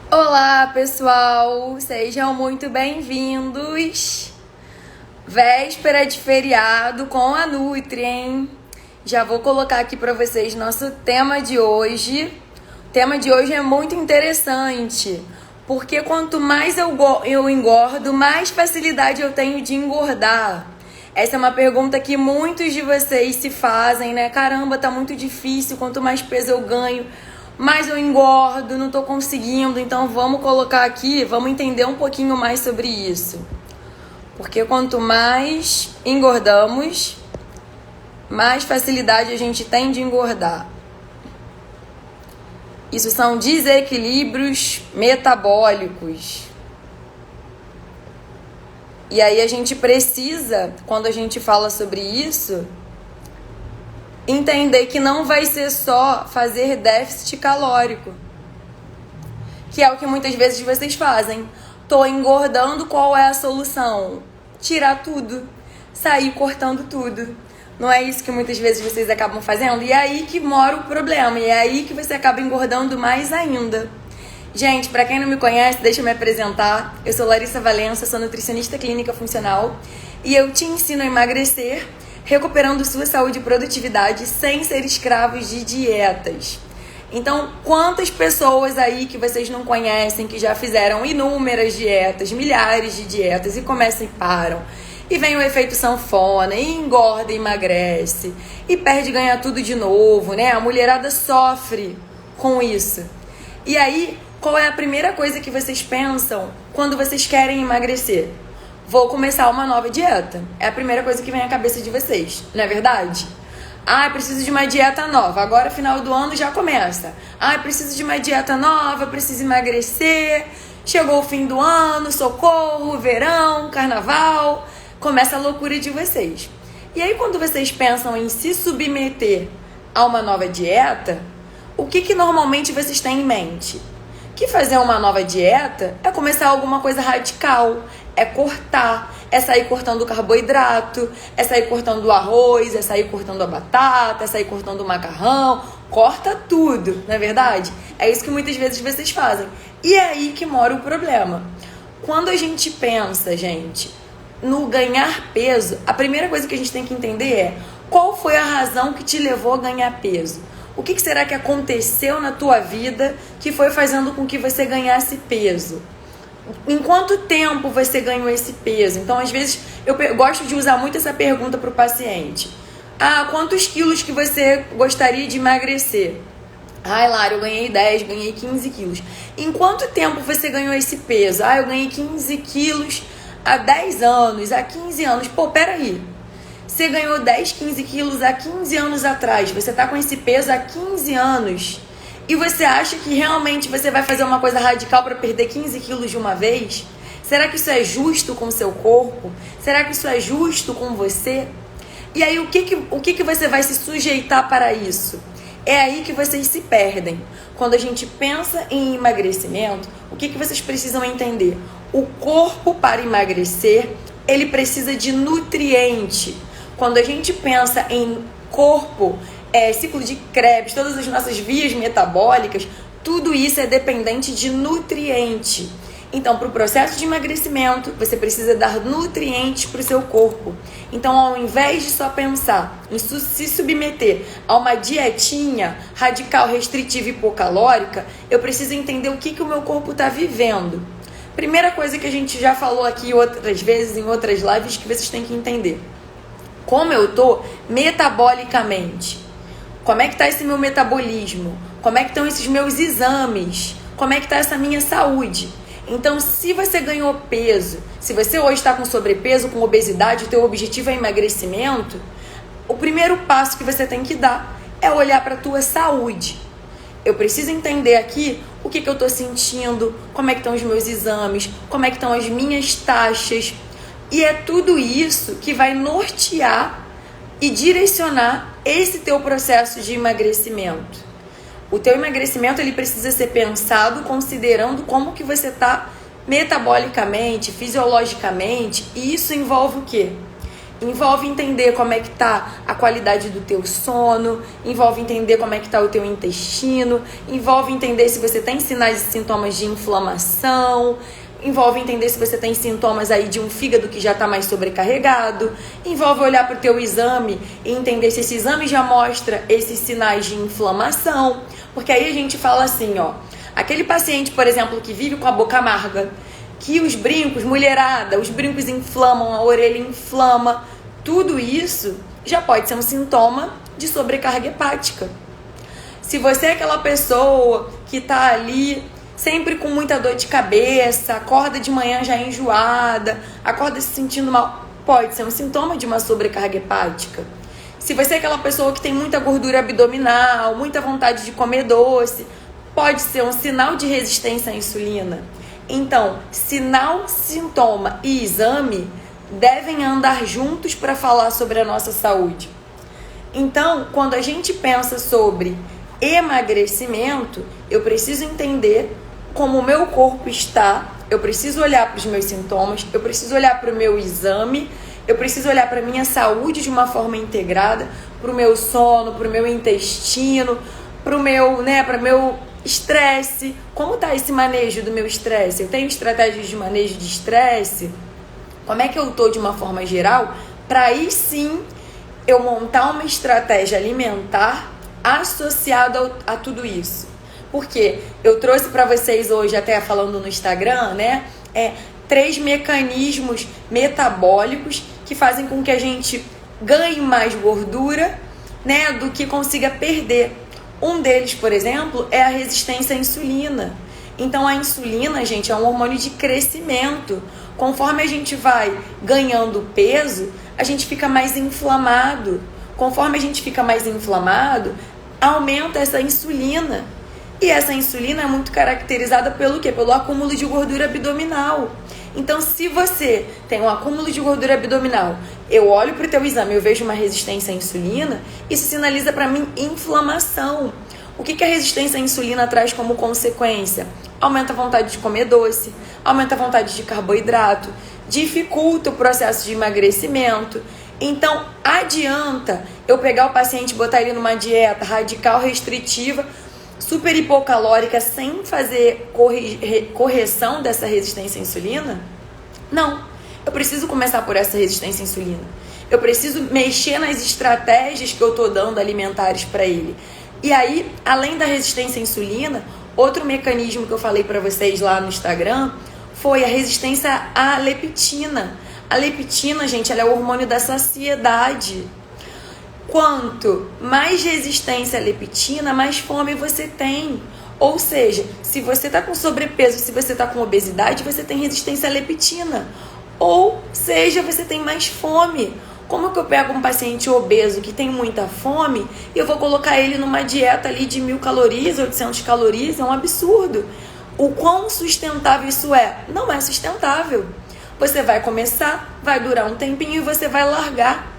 Olá, pessoal! Sejam muito bem-vindos. Véspera de feriado com a Nutri, hein? Já vou colocar aqui para vocês nosso tema de hoje. O tema de hoje é muito interessante, porque quanto mais eu engordo, mais facilidade eu tenho de engordar. Essa é uma pergunta que muitos de vocês se fazem, né? Caramba, tá muito difícil, quanto mais peso eu ganho, mais eu engordo, não tô conseguindo. Então vamos colocar aqui, vamos entender um pouquinho mais sobre isso. Porque quanto mais engordamos, mais facilidade a gente tem de engordar. Isso são desequilíbrios metabólicos. E aí a gente precisa, quando a gente fala sobre isso, entender que não vai ser só fazer déficit calórico, que é o que muitas vezes vocês fazem. Tô engordando, qual é a solução? Tirar tudo, sair cortando tudo. Não é isso que muitas vezes vocês acabam fazendo? E é aí que mora o problema, e é aí que você acaba engordando mais ainda. Gente, pra quem não me conhece, deixa eu me apresentar. Eu sou Larissa Valença, sou nutricionista clínica funcional e eu te ensino a emagrecer, recuperando sua saúde e produtividade sem ser escravos de dietas. Então, quantas pessoas aí que vocês não conhecem, que já fizeram inúmeras dietas, milhares de dietas e começam e param, e vem o efeito sanfona, e engorda e emagrece, e perde e ganha tudo de novo, né? A mulherada sofre com isso. E aí, qual é a primeira coisa que vocês pensam quando vocês querem emagrecer? Vou começar uma nova dieta. É a primeira coisa que vem à cabeça de vocês, não é verdade? Ah, preciso de uma dieta nova. Agora, final do ano, já começa. Ah, preciso de uma dieta nova, preciso emagrecer. Chegou o fim do ano, socorro, verão, carnaval. Começa a loucura de vocês. E aí, quando vocês pensam em se submeter a uma nova dieta, o que normalmente vocês têm em mente? Que fazer uma nova dieta é começar alguma coisa radical, é cortar, é sair cortando o carboidrato, é sair cortando o arroz, é sair cortando a batata, é sair cortando o macarrão, corta tudo, não é verdade? É isso que muitas vezes vocês fazem. E é aí que mora o problema. Quando a gente pensa, gente, no ganhar peso, a primeira coisa que a gente tem que entender é qual foi a razão que te levou a ganhar peso. O que será que aconteceu na tua vida que foi fazendo com que você ganhasse peso? Em quanto tempo você ganhou esse peso? Então, às vezes, eu gosto de usar muito essa pergunta para o paciente. Ah, quantos quilos que você gostaria de emagrecer? Ai, Lara, eu ganhei 10, ganhei 15 quilos. Em quanto tempo você ganhou esse peso? Ah, eu ganhei 15 quilos há 10 anos, há 15 anos. Pô, peraí. Você ganhou 10, 15 quilos há 15 anos atrás. Você tá com esse peso há 15 anos. E você acha que realmente você vai fazer uma coisa radical para perder 15 quilos de uma vez? Será que isso é justo com o seu corpo? Será que isso é justo com você? E aí, o que você vai se sujeitar para isso? É aí que vocês se perdem. Quando a gente pensa em emagrecimento, o que vocês precisam entender? O corpo, para emagrecer, ele precisa de nutriente. Quando a gente pensa em corpo, ciclo de Krebs, todas as nossas vias metabólicas, tudo isso é dependente de nutriente. Então, para o processo de emagrecimento, você precisa dar nutrientes para o seu corpo. Então, ao invés de só pensar em se submeter a uma dietinha radical, restritiva e hipocalórica, eu preciso entender o que o meu corpo está vivendo. Primeira coisa que a gente já falou aqui outras vezes, em outras lives, que vocês têm que entender. Como eu tô metabolicamente? Como é que tá esse meu metabolismo? Como é que estão esses meus exames? Como é que tá essa minha saúde? Então, se você ganhou peso, se você hoje está com sobrepeso, com obesidade, o teu objetivo é emagrecimento, o primeiro passo que você tem que dar é olhar para a tua saúde. Eu preciso entender aqui o que eu estou sentindo, como é que estão os meus exames, como é que estão as minhas taxas. E é tudo isso que vai nortear e direcionar esse teu processo de emagrecimento. O teu emagrecimento, ele precisa ser pensado considerando como que você está metabolicamente, fisiologicamente, e isso envolve o quê? Envolve entender como é que tá a qualidade do teu sono, envolve entender como é que tá o teu intestino, envolve entender se você tem sinais e sintomas de inflamação, envolve entender se você tem sintomas aí de um fígado que já está mais sobrecarregado, envolve olhar para o teu exame e entender se esse exame já mostra esses sinais de inflamação, porque aí a gente fala assim, ó, aquele paciente, por exemplo, que vive com a boca amarga, que os brincos, mulherada, os brincos inflamam, a orelha inflama, tudo isso já pode ser um sintoma de sobrecarga hepática. Se você é aquela pessoa que está ali sempre com muita dor de cabeça, acorda de manhã já enjoada, acorda se sentindo mal, pode ser um sintoma de uma sobrecarga hepática. Se você é aquela pessoa que tem muita gordura abdominal, muita vontade de comer doce, pode ser um sinal de resistência à insulina. Então, sinal, sintoma e exame devem andar juntos para falar sobre a nossa saúde. Então, quando a gente pensa sobre emagrecimento, eu preciso entender como o meu corpo está, eu preciso olhar para os meus sintomas, eu preciso olhar para o meu exame, eu preciso olhar para a minha saúde de uma forma integrada, para o meu sono, para o meu intestino, para o meu estresse. Como está esse manejo do meu estresse? Eu tenho estratégias de manejo de estresse? Como é que eu estou de uma forma geral? Para aí sim eu montar uma estratégia alimentar associada a tudo isso. Porque eu trouxe para vocês hoje, até falando no Instagram, né? 3 mecanismos metabólicos que fazem com que a gente ganhe mais gordura, né, do que consiga perder. Um deles, por exemplo, é a resistência à insulina. Então, a insulina, gente, é um hormônio de crescimento. Conforme a gente vai ganhando peso, a gente fica mais inflamado. Conforme a gente fica mais inflamado, aumenta essa insulina. E essa insulina é muito caracterizada pelo quê? Pelo acúmulo de gordura abdominal. Então, se você tem um acúmulo de gordura abdominal, eu olho para o teu exame e eu vejo uma resistência à insulina, isso sinaliza para mim inflamação. O que a resistência à insulina traz como consequência? Aumenta a vontade de comer doce, aumenta a vontade de carboidrato, dificulta o processo de emagrecimento. Então, adianta eu pegar o paciente e botar ele numa dieta radical, restritiva, super hipocalórica, sem fazer correção dessa resistência à insulina? Não. Eu preciso começar por essa resistência à insulina. Eu preciso mexer nas estratégias que eu estou dando alimentares para ele. E aí, além da resistência à insulina, outro mecanismo que eu falei para vocês lá no Instagram foi a resistência à leptina. A leptina, gente, ela é o hormônio da saciedade. Quanto mais resistência à leptina, mais fome você tem. Ou seja, se você está com sobrepeso, se você está com obesidade, você tem resistência à leptina. Ou seja, você tem mais fome. Como que eu pego um paciente obeso que tem muita fome e eu vou colocar ele numa dieta ali de 1.000 calorias, 800 calorias? É um absurdo. O quão sustentável isso é? Não é sustentável. Você vai começar, vai durar um tempinho e você vai largar.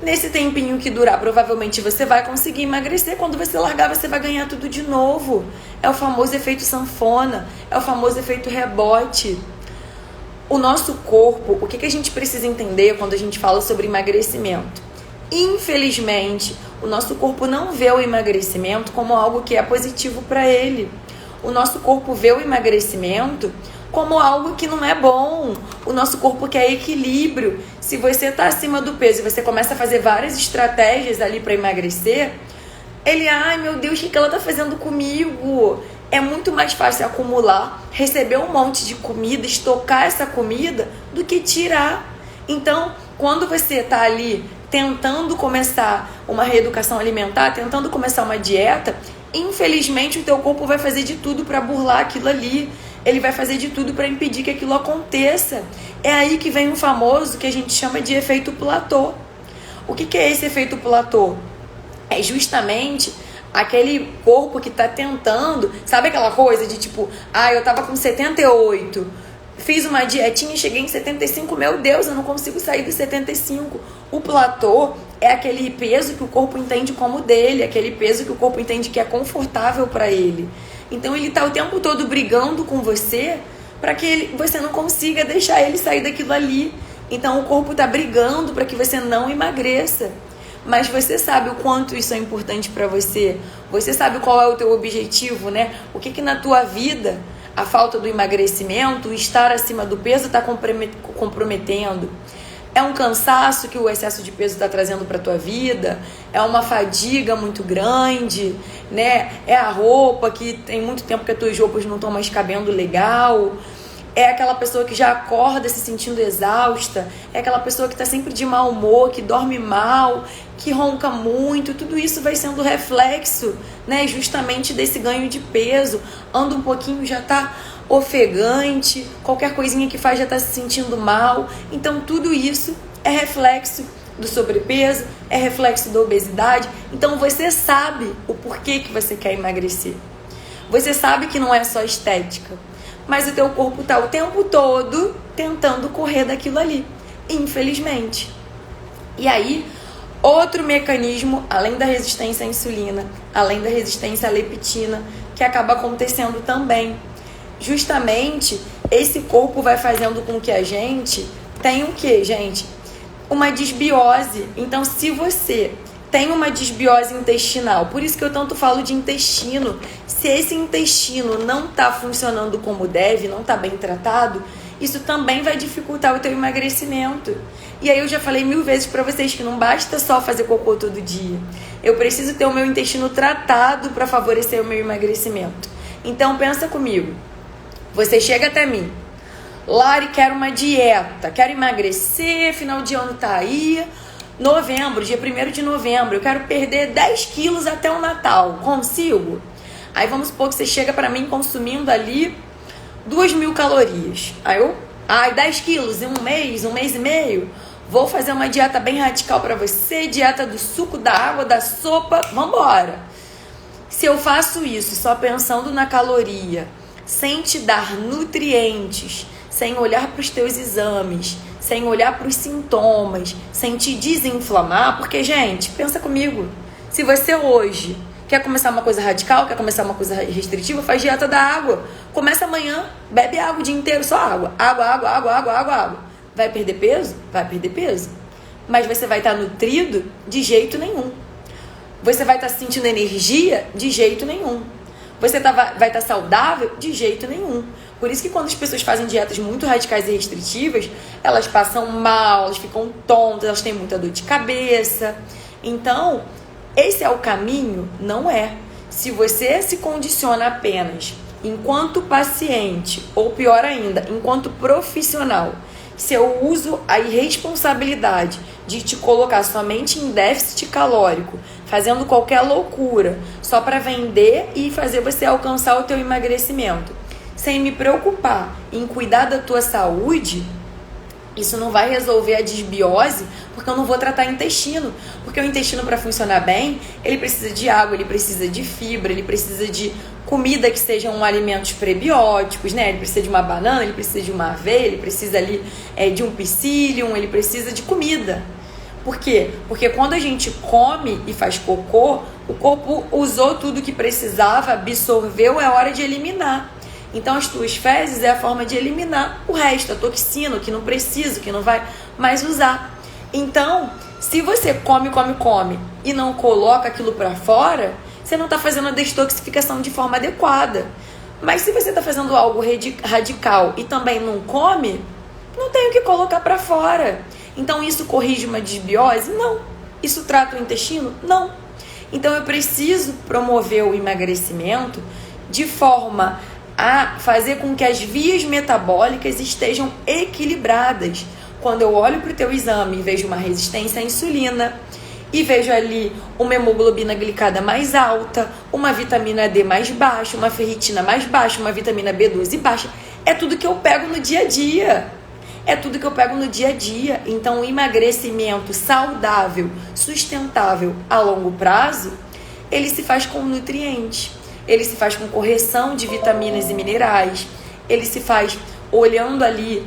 Nesse tempinho que durar, provavelmente você vai conseguir emagrecer. Quando você largar, você vai ganhar tudo de novo. É o famoso efeito sanfona, é o famoso efeito rebote. O nosso corpo, o que a gente precisa entender quando a gente fala sobre emagrecimento? Infelizmente, o nosso corpo não vê o emagrecimento como algo que é positivo para ele. O nosso corpo vê o emagrecimento como algo que não é bom. O nosso corpo quer equilíbrio. Se você está acima do peso e você começa a fazer várias estratégias ali para emagrecer, ele, ai meu Deus, o que ela está fazendo comigo? É muito mais fácil acumular, receber um monte de comida, estocar essa comida, do que tirar. Então, quando você está ali tentando começar uma reeducação alimentar, tentando começar uma dieta, infelizmente o teu corpo vai fazer de tudo para burlar aquilo ali. Ele vai fazer de tudo para impedir que aquilo aconteça. É aí que vem um famoso que a gente chama de efeito platô. O que é esse efeito platô? É justamente aquele corpo que está tentando, sabe aquela coisa de tipo, eu tava com 78, fiz uma dietinha e cheguei em 75, meu Deus, eu não consigo sair dos 75. O platô é aquele peso que o corpo entende como dele, aquele peso que o corpo entende que é confortável para ele. Então ele está o tempo todo brigando com você para que você não consiga deixar ele sair daquilo ali. Então o corpo está brigando para que você não emagreça. Mas você sabe o quanto isso é importante para você? Você sabe qual é o teu objetivo, né? O que na tua vida a falta do emagrecimento, o estar acima do peso está comprometendo? É um cansaço que o excesso de peso está trazendo para a tua vida? É uma fadiga muito grande, né? É a roupa que tem muito tempo que as tuas roupas não estão mais cabendo legal? É aquela pessoa que já acorda se sentindo exausta? É aquela pessoa que está sempre de mau humor, que dorme mal, que ronca muito? Tudo isso vai sendo reflexo, né, justamente desse ganho de peso. Anda um pouquinho, já está ofegante, qualquer coisinha que faz já está se sentindo mal. Então tudo isso é reflexo do sobrepeso, é reflexo da obesidade. Então você sabe o porquê que você quer emagrecer. Você sabe que não é só estética, mas o teu corpo está o tempo todo tentando correr daquilo ali, infelizmente. E aí, outro mecanismo, além da resistência à insulina, além da resistência à leptina, que acaba acontecendo também. Justamente, esse corpo vai fazendo com que a gente tenha o quê, gente? Uma desbiose. Então, se você tem uma desbiose intestinal, por isso que eu tanto falo de intestino, se esse intestino não está funcionando como deve, não está bem tratado, isso também vai dificultar o teu emagrecimento. E aí eu já falei 1000 vezes para vocês que não basta só fazer cocô todo dia. Eu preciso ter o meu intestino tratado para favorecer o meu emagrecimento. Então pensa comigo, você chega até mim, Lari, quero uma dieta, quero emagrecer, final de ano tá aí, novembro, dia 1º de novembro, eu quero perder 10 quilos até o Natal, consigo? Aí vamos supor que você chega pra mim consumindo ali 2.000 calorias. Aí eu, 10 quilos em um mês e meio, vou fazer uma dieta bem radical pra você, dieta do suco, da água, da sopa, vambora. Se eu faço isso só pensando na caloria, sem te dar nutrientes, sem olhar para os teus exames, sem olhar para os sintomas, sem te desinflamar, porque, gente, pensa comigo, se você hoje quer começar uma coisa radical, quer começar uma coisa restritiva, faz dieta da água. Começa amanhã, bebe água o dia inteiro, só água. Água. Vai perder peso? Vai perder peso. Mas você vai estar nutrido? De jeito nenhum. Você vai estar sentindo energia? De jeito nenhum. Você vai estar saudável? De jeito nenhum. Por isso que quando as pessoas fazem dietas muito radicais e restritivas, elas passam mal, elas ficam tontas, elas têm muita dor de cabeça. Então, esse é o caminho? Não é. Se você se condiciona apenas enquanto paciente, ou pior ainda, enquanto profissional, se eu uso a irresponsabilidade de te colocar somente em déficit calórico, fazendo qualquer loucura, só para vender e fazer você alcançar o teu emagrecimento, sem me preocupar em cuidar da tua saúde, isso não vai resolver a desbiose, porque eu não vou tratar intestino. Porque o intestino, para funcionar bem, ele precisa de água, ele precisa de fibra, ele precisa de comida que sejam alimentos prebióticos, né? Ele precisa de uma banana, ele precisa de uma aveia, ele precisa ali de um psyllium, ele precisa de comida. Por quê? Porque quando a gente come e faz cocô, o corpo usou tudo que precisava, absorveu, é hora de eliminar. Então as tuas fezes é a forma de eliminar o resto, a toxina, que não preciso, que não vai mais usar. Então, se você come e não coloca aquilo para fora, você não está fazendo a detoxificação de forma adequada. Mas se você está fazendo algo radical e também não come, não tem o que colocar para fora. Então isso corrige uma desbiose? Não. Isso trata o intestino? Não. Então eu preciso promover o emagrecimento de forma a fazer com que as vias metabólicas estejam equilibradas. Quando eu olho para o teu exame e vejo uma resistência à insulina, e vejo ali uma hemoglobina glicada mais alta, uma vitamina D mais baixa, uma ferritina mais baixa, uma vitamina B12 baixa, é tudo que eu pego no dia a dia. Então, o emagrecimento saudável, sustentável a longo prazo, ele se faz com nutrientes. Ele se faz com correção de vitaminas e minerais. Ele se faz olhando ali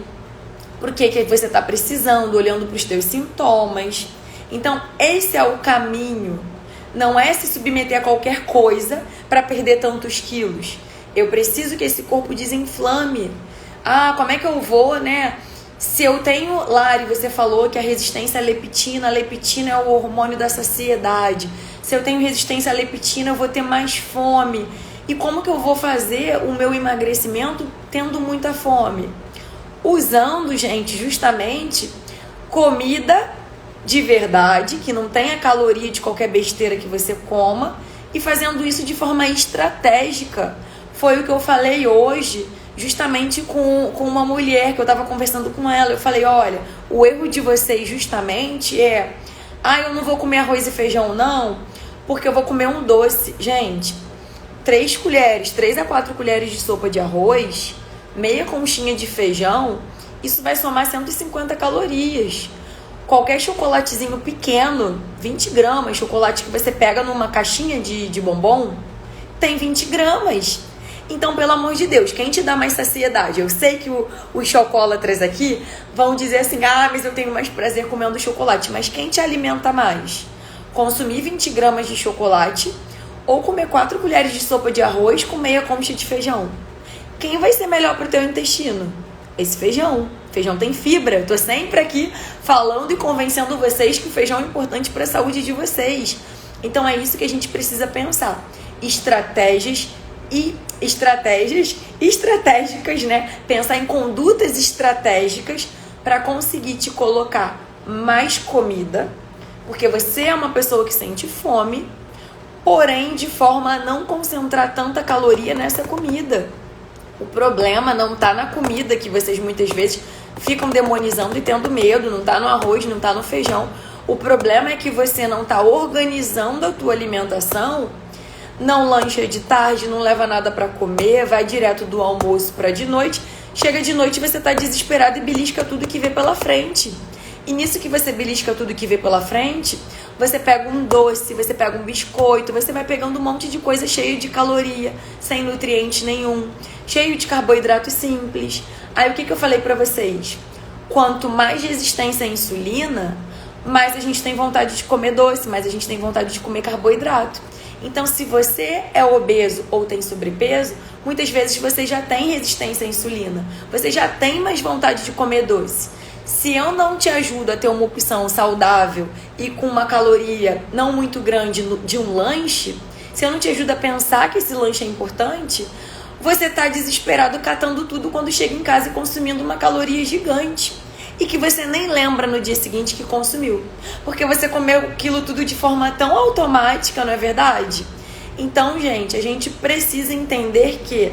para o que você está precisando, olhando para os teus sintomas. Então, esse é o caminho. Não é se submeter a qualquer coisa para perder tantos quilos. Eu preciso que esse corpo desinflame. Como é que eu vou, Se eu tenho, Lari, você falou que a resistência à leptina, a leptina é o hormônio da saciedade. Se eu tenho resistência à leptina, eu vou ter mais fome. E como que eu vou fazer o meu emagrecimento tendo muita fome? Usando, gente, justamente comida de verdade, que não tenha caloria de qualquer besteira que você coma, e fazendo isso de forma estratégica. Foi o que eu falei hoje, justamente com uma mulher que eu estava conversando com ela. Eu falei, olha, o erro de vocês justamente é, eu não vou comer arroz e feijão não, porque eu vou comer um doce. Gente, 3 a 4 colheres de sopa de arroz, meia conchinha de feijão, isso vai somar 150 calorias. Qualquer chocolatezinho pequeno, 20 gramas, chocolate que você pega numa caixinha de bombom, tem 20 gramas. Então, pelo amor de Deus, quem te dá mais saciedade? Eu sei que os chocólatras aqui vão dizer assim, mas eu tenho mais prazer comendo chocolate. Mas quem te alimenta mais? Consumir 20 gramas de chocolate ou comer 4 colheres de sopa de arroz com meia concha de feijão? Quem vai ser melhor para o teu intestino? Esse feijão. Feijão tem fibra. Eu tô sempre aqui falando e convencendo vocês que o feijão é importante para a saúde de vocês. Então é isso que a gente precisa pensar. Estratégias estratégicas, né? Pensar em condutas estratégicas para conseguir te colocar mais comida, porque você é uma pessoa que sente fome, porém de forma a não concentrar tanta caloria nessa comida. O problema não está na comida, que vocês muitas vezes ficam demonizando e tendo medo, não está no arroz, não está no feijão. O problema é que você não está organizando a tua alimentação, não lancha de tarde, não leva nada para comer, vai direto do almoço para de noite. Chega de noite, você está desesperado e belisca tudo que vê pela frente. E nisso que você belisca tudo que vê pela frente, você pega um doce, você pega um biscoito, você vai pegando um monte de coisa cheia de caloria, sem nutriente nenhum, cheio de carboidrato simples. Aí o que eu falei pra vocês? Quanto mais resistência à insulina, mais a gente tem vontade de comer doce, mais a gente tem vontade de comer carboidrato. Então, se você é obeso ou tem sobrepeso, muitas vezes você já tem resistência à insulina, você já tem mais vontade de comer doce. Se eu não te ajudo a ter uma opção saudável e com uma caloria não muito grande de um lanche, se eu não te ajudo a pensar que esse lanche é importante, você está desesperado catando tudo quando chega em casa e consumindo uma caloria gigante. E que você nem lembra no dia seguinte que consumiu. Porque você comeu aquilo tudo de forma tão automática, não é verdade? Então, gente, a gente precisa entender que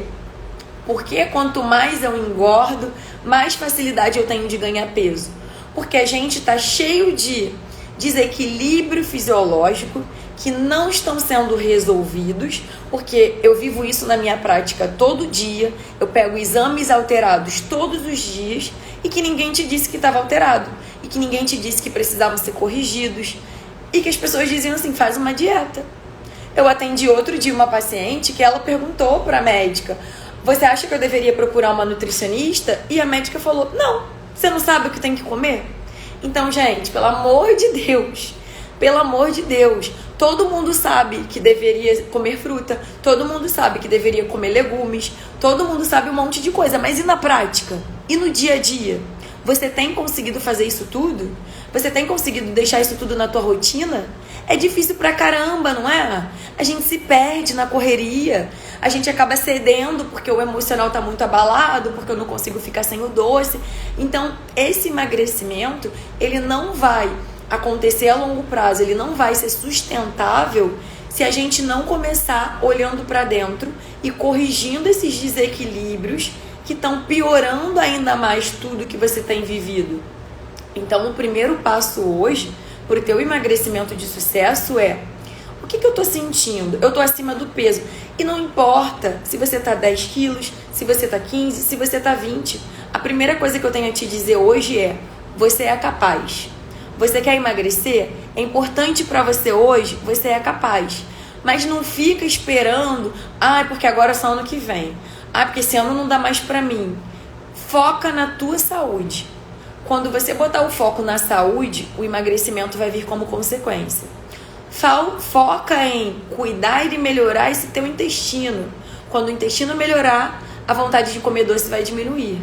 porque quanto mais eu engordo, mais facilidade eu tenho de ganhar peso. Porque a gente está cheio de desequilíbrio fisiológico que não estão sendo resolvidos, porque eu vivo isso na minha prática todo dia, eu pego exames alterados todos os dias e que ninguém te disse que estava alterado, e que ninguém te disse que precisavam ser corrigidos, e que as pessoas diziam assim, faz uma dieta. Eu atendi outro dia uma paciente que ela perguntou para a médica, você acha que eu deveria procurar uma nutricionista? E a médica falou, não, você não sabe o que tem que comer? Então, gente, pelo amor de Deus, todo mundo sabe que deveria comer fruta, todo mundo sabe que deveria comer legumes, todo mundo sabe um monte de coisa, mas e na prática? E no dia a dia? Você tem conseguido fazer isso tudo? Você tem conseguido deixar isso tudo na tua rotina? É difícil pra caramba, não é? A gente se perde na correria, a gente acaba cedendo porque o emocional tá muito abalado, porque eu não consigo ficar sem o doce. Então, esse emagrecimento, ele não vai acontecer a longo prazo, ele não vai ser sustentável se a gente não começar olhando para dentro e corrigindo esses desequilíbrios que estão piorando ainda mais tudo que você tem vivido. Então, o primeiro passo hoje para o teu emagrecimento de sucesso é: o que eu tô sentindo? Eu tô acima do peso. E não importa se você tá 10 quilos, se você tá 15, se você tá 20. A primeira coisa que eu tenho a te dizer hoje é: você é capaz. Você quer emagrecer? É importante para você hoje, você é capaz. Mas não fica esperando, porque agora é só ano que vem. Porque esse ano não dá mais para mim. Foca na tua saúde. Quando você botar o foco na saúde, o emagrecimento vai vir como consequência. Foca em cuidar e melhorar esse teu intestino. Quando o intestino melhorar, a vontade de comer doce vai diminuir.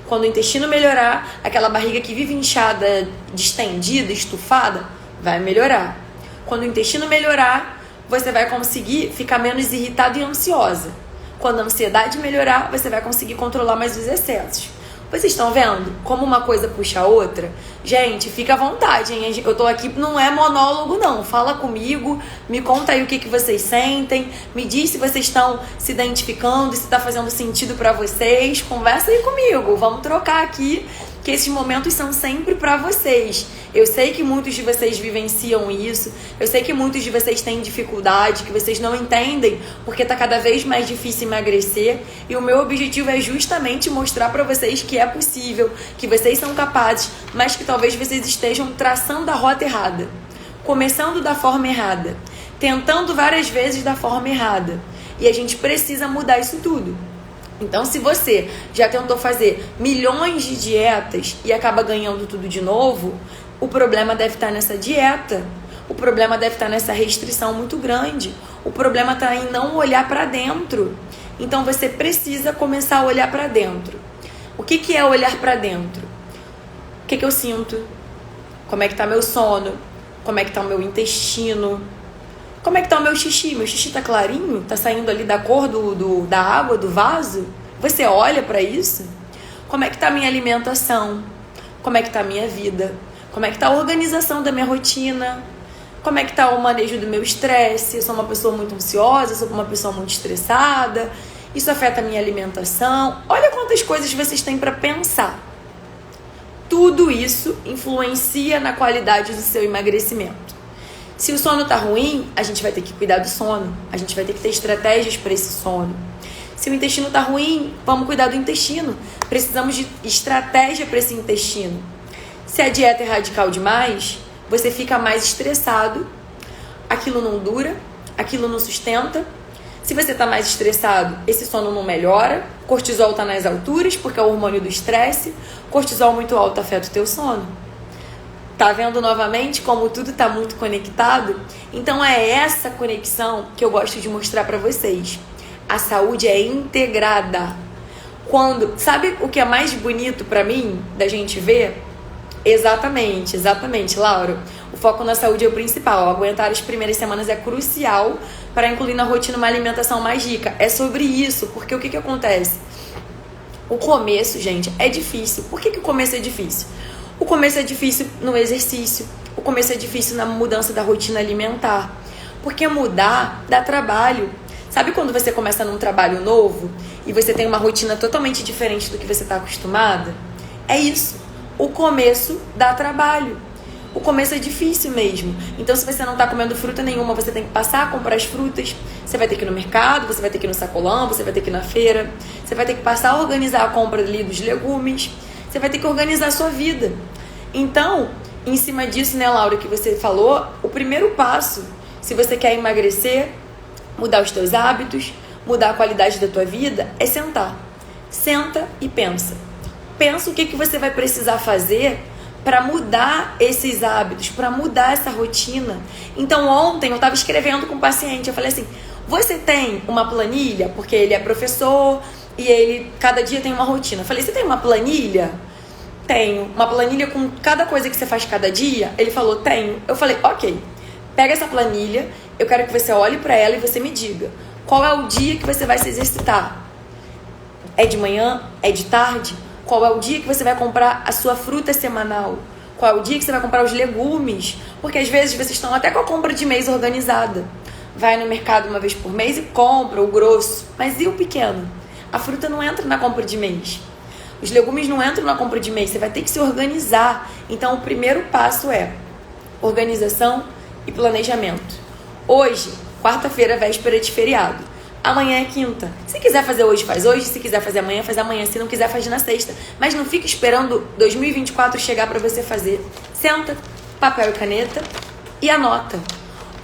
Quando o intestino melhorar, aquela barriga que vive inchada, distendida, estufada, vai melhorar. Quando o intestino melhorar, você vai conseguir ficar menos irritada e ansiosa. Quando a ansiedade melhorar, você vai conseguir controlar mais os excessos. Vocês estão vendo como uma coisa puxa a outra? Gente, fica à vontade, hein? Eu tô aqui, não é monólogo não. Fala comigo, me conta aí o que vocês sentem, me diz se vocês estão se identificando, se tá fazendo sentido pra vocês. Conversa aí comigo, vamos trocar aqui, que esses momentos são sempre pra vocês. Eu sei que muitos de vocês vivenciam isso, eu sei que muitos de vocês têm dificuldade, que vocês não entendem porque tá cada vez mais difícil emagrecer, e o meu objetivo é justamente mostrar pra vocês que é possível, que vocês são capazes, mas que talvez vocês estejam traçando a rota errada, começando da forma errada, tentando várias vezes da forma errada, e a gente precisa mudar isso tudo. Então, se você já tentou fazer milhões de dietas e acaba ganhando tudo de novo, o problema deve estar nessa dieta, o problema deve estar nessa restrição muito grande, o problema está em não olhar para dentro. Então, você precisa começar a olhar para dentro. O que é olhar para dentro? O que eu sinto? Como é que está meu sono? Como é que está o meu intestino? Como é que tá o meu xixi? Meu xixi tá clarinho? Tá saindo ali da cor da água, do vaso? Você olha pra isso? Como é que tá a minha alimentação? Como é que tá a minha vida? Como é que tá a organização da minha rotina? Como é que tá o manejo do meu estresse? Eu sou uma pessoa muito ansiosa, sou uma pessoa muito estressada. Isso afeta a minha alimentação. Olha quantas coisas vocês têm pra pensar. Tudo isso influencia na qualidade do seu emagrecimento. Se o sono tá ruim, a gente vai ter que cuidar do sono. A gente vai ter que ter estratégias para esse sono. Se o intestino tá ruim, vamos cuidar do intestino. Precisamos de estratégia para esse intestino. Se a dieta é radical demais, você fica mais estressado. Aquilo não dura, aquilo não sustenta. Se você tá mais estressado, esse sono não melhora. Cortisol tá nas alturas, porque é o hormônio do estresse. Cortisol muito alto afeta o teu sono. Tá vendo novamente como tudo tá muito conectado? Então é essa conexão que eu gosto de mostrar pra vocês. A saúde é integrada. Sabe o que é mais bonito pra mim da gente ver? Exatamente, Laura. O foco na saúde é o principal. Aguentar as primeiras semanas é crucial para incluir na rotina uma alimentação mais rica. É sobre isso, porque o que acontece? O começo, gente, é difícil. Por que o começo é difícil? O começo é difícil no exercício, o começo é difícil na mudança da rotina alimentar, porque mudar dá trabalho. Sabe quando você começa num trabalho novo e você tem uma rotina totalmente diferente do que você está acostumada? É isso, o começo dá trabalho, o começo é difícil mesmo. Então, se você não está comendo fruta nenhuma, você tem que passar a comprar as frutas, você vai ter que ir no mercado, você vai ter que ir no sacolão, você vai ter que ir na feira, você vai ter que passar a organizar a compra ali dos legumes. Você vai ter que organizar a sua vida. Então, em cima disso, né, Laura, que você falou, o primeiro passo, se você quer emagrecer, mudar os teus hábitos, mudar a qualidade da tua vida, é sentar. Senta e pensa. Pensa o que você vai precisar fazer para mudar esses hábitos, para mudar essa rotina. Então, ontem eu estava escrevendo com um paciente, eu falei assim, você tem uma planilha? Porque ele é professor e ele, cada dia tem uma rotina. Eu falei, você tem uma planilha? Tenho. Uma planilha com cada coisa que você faz cada dia? Ele falou, tenho. Eu falei, ok. Pega essa planilha, eu quero que você olhe para ela e você me diga. Qual é o dia que você vai se exercitar? É de manhã? É de tarde? Qual é o dia que você vai comprar a sua fruta semanal? Qual é o dia que você vai comprar os legumes? Porque às vezes vocês estão até com a compra de mês organizada. Vai no mercado uma vez por mês e compra o grosso. Mas e o pequeno? A fruta não entra na compra de mês. Os legumes não entram na compra de mês. Você vai ter que se organizar. Então, o primeiro passo é organização e planejamento. Hoje, quarta-feira, véspera de feriado. Amanhã é quinta. Se quiser fazer hoje, faz hoje. Se quiser fazer amanhã, faz amanhã. Se não quiser, faz na sexta. Mas não fique esperando 2024 chegar para você fazer. Senta, papel e caneta e anota.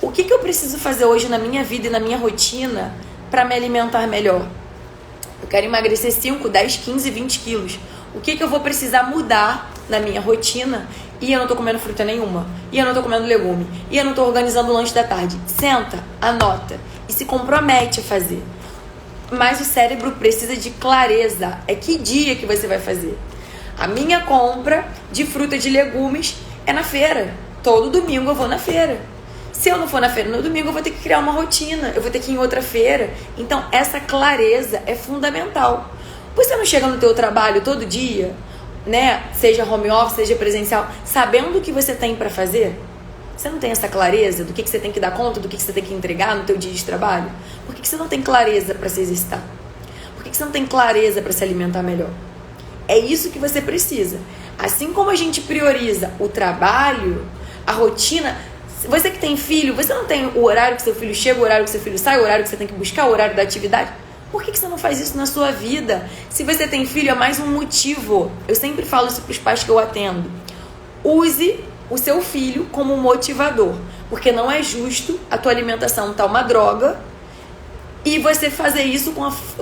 O que eu preciso fazer hoje na minha vida e na minha rotina para me alimentar melhor? Eu quero emagrecer 5, 10, 15, 20 quilos. O que eu vou precisar mudar na minha rotina? E eu não tô comendo fruta nenhuma. E eu não tô comendo legume. E eu não tô organizando o lanche da tarde. Senta, anota e se compromete a fazer. mas o cérebro precisa de clareza. É que dia que você vai fazer? A minha compra de fruta e de legumes é na feira. Todo domingo eu vou na feira. Se eu não for na feira no domingo, eu vou ter que criar uma rotina. Eu vou ter que ir em outra feira. Então, essa clareza é fundamental. Você não chega no teu trabalho todo dia, né? Seja home office, seja presencial, sabendo o que você tem para fazer? Você não tem essa clareza do que você tem que dar conta, do que você tem que entregar no teu dia de trabalho? Por que você não tem clareza para se exercitar? Por que você não tem clareza para se alimentar melhor? É isso que você precisa. Assim como a gente prioriza o trabalho, a rotina. Você que tem filho, você não tem o horário que seu filho chega, o horário que seu filho sai, o horário que você tem que buscar, o horário da atividade? Por que você não faz isso na sua vida? Se você tem filho, é mais um motivo. Eu sempre falo isso para os pais que eu atendo. Use o seu filho como motivador. Porque não é justo a tua alimentação estar uma droga e você fazer isso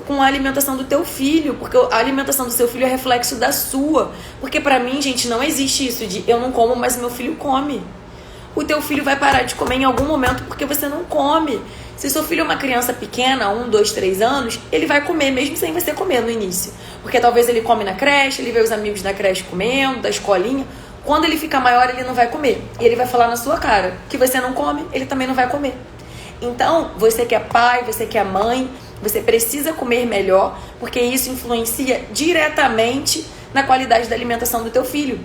com a alimentação do teu filho. Porque a alimentação do seu filho é reflexo da sua. Porque para mim, gente, não existe isso de eu não como, mas meu filho come. O teu filho vai parar de comer em algum momento porque você não come. Se seu filho é uma criança pequena, 1, 2, 3 anos, ele vai comer mesmo sem você comer no início. Porque talvez ele come na creche, ele vê os amigos da creche comendo, da escolinha. Quando ele ficar maior, ele não vai comer. E ele vai falar na sua cara que você não come, ele também não vai comer. Então, você que é pai, você que é mãe, você precisa comer melhor, porque isso influencia diretamente na qualidade da alimentação do teu filho.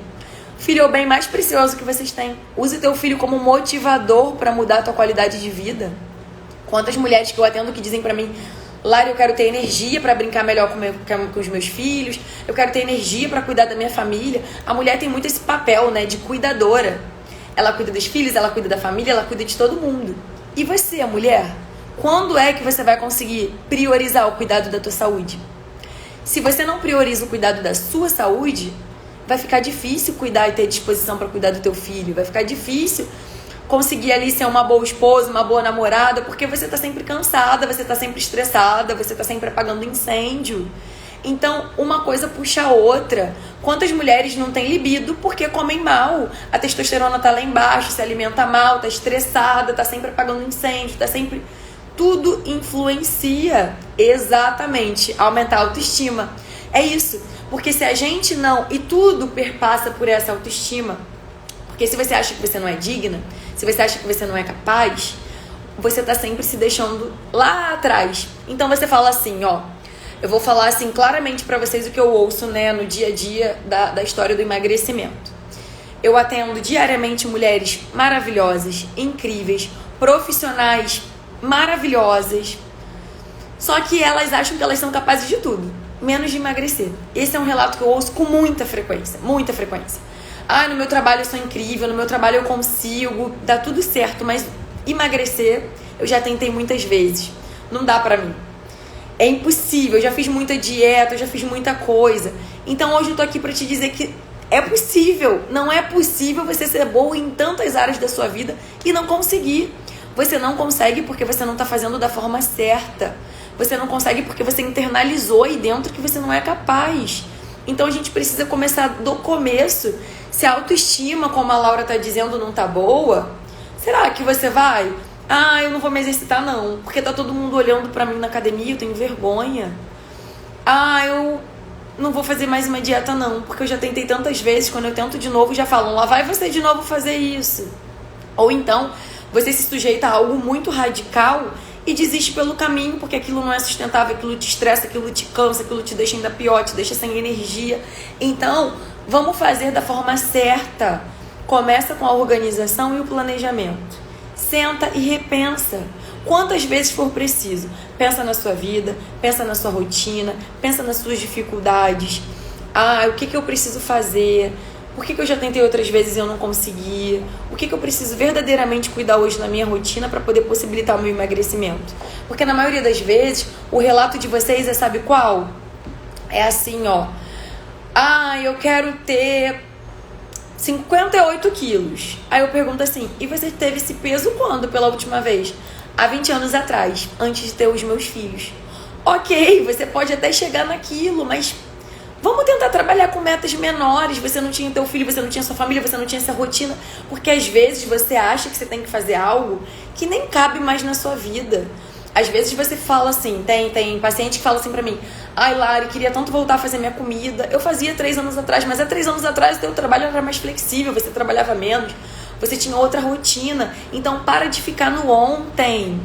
Filho é o bem mais precioso que vocês têm. Use teu filho como motivador para mudar a tua qualidade de vida. Quantas mulheres que eu atendo que dizem pra mim: Lari, eu quero ter energia para brincar melhor com os meus filhos, eu quero ter energia para cuidar da minha família. A mulher tem muito esse papel, né, de cuidadora. Ela cuida dos filhos, ela cuida da família, ela cuida de todo mundo. E você, a mulher, quando é que você vai conseguir priorizar o cuidado da tua saúde? Se você não prioriza o cuidado da sua saúde, vai ficar difícil cuidar e ter disposição para cuidar do teu filho. Vai ficar difícil conseguir ali ser uma boa esposa, uma boa namorada, porque você tá sempre cansada, você tá sempre estressada, você tá sempre apagando incêndio. Então, uma coisa puxa a outra. Quantas mulheres não têm libido porque comem mal? A testosterona tá lá embaixo, se alimenta mal, tá estressada, tá sempre apagando incêndio, tá sempre... Tudo influencia exatamente aumentar a autoestima. É isso. Porque se a gente não... E tudo perpassa por essa autoestima. Porque se você acha que você não é digna, se você acha que você não é capaz, você tá sempre se deixando lá atrás. Então você fala assim, ó... Eu vou falar assim claramente pra vocês o que eu ouço, né, no dia a dia da história do emagrecimento. Eu atendo diariamente mulheres maravilhosas, incríveis, profissionais maravilhosas. Só que elas acham que elas são capazes de tudo, menos de emagrecer. Esse é um relato que eu ouço com muita frequência, muita frequência. Ah, no meu trabalho eu sou incrível, no meu trabalho eu consigo, dá tudo certo, mas emagrecer eu já tentei muitas vezes. Não dá pra mim. É impossível, eu já fiz muita dieta, eu já fiz muita coisa. Então hoje eu tô aqui pra te dizer que é possível. Não é possível você ser boa em tantas áreas da sua vida e não conseguir. Você não consegue porque você não tá fazendo da forma certa. Você não consegue porque você internalizou aí dentro que você não é capaz. Então a gente precisa começar do começo. Se a autoestima, como a Laura tá dizendo, não tá boa, será que você vai... Ah, eu não vou me exercitar não, porque tá todo mundo olhando pra mim na academia, eu tenho vergonha. Ah, eu não vou fazer mais uma dieta não, porque eu já tentei tantas vezes, quando eu tento de novo já falam, lá vai você de novo fazer isso. Ou então, você se sujeita a algo muito radical e desiste pelo caminho, porque aquilo não é sustentável, aquilo te estressa, aquilo te cansa, aquilo te deixa ainda pior, te deixa sem energia. Então, vamos fazer da forma certa. Começa com a organização e o planejamento. Senta e repensa. Quantas vezes for preciso. Pensa na sua vida, pensa na sua rotina, pensa nas suas dificuldades. Ah, o que eu preciso fazer? Por que eu já tentei outras vezes e eu não consegui? O que eu preciso verdadeiramente cuidar hoje na minha rotina para poder possibilitar o meu emagrecimento? Porque na maioria das vezes, o relato de vocês é, sabe qual? É assim, ó. Ah, eu quero ter 58 quilos. Aí eu pergunto assim, e você teve esse peso quando pela última vez? Há 20 anos atrás, antes de ter os meus filhos. Ok, você pode até chegar naquilo, mas vamos tentar trabalhar com metas menores. Você não tinha teu filho, você não tinha sua família, você não tinha essa rotina. Porque às vezes você acha que você tem que fazer algo que nem cabe mais na sua vida. Às vezes você fala assim, tem paciente que fala assim pra mim: ai, Lari, queria tanto voltar a fazer minha comida. Eu fazia 3 anos atrás, mas há 3 anos atrás o teu trabalho era mais flexível, você trabalhava menos, você tinha outra rotina. Então para de ficar no ontem.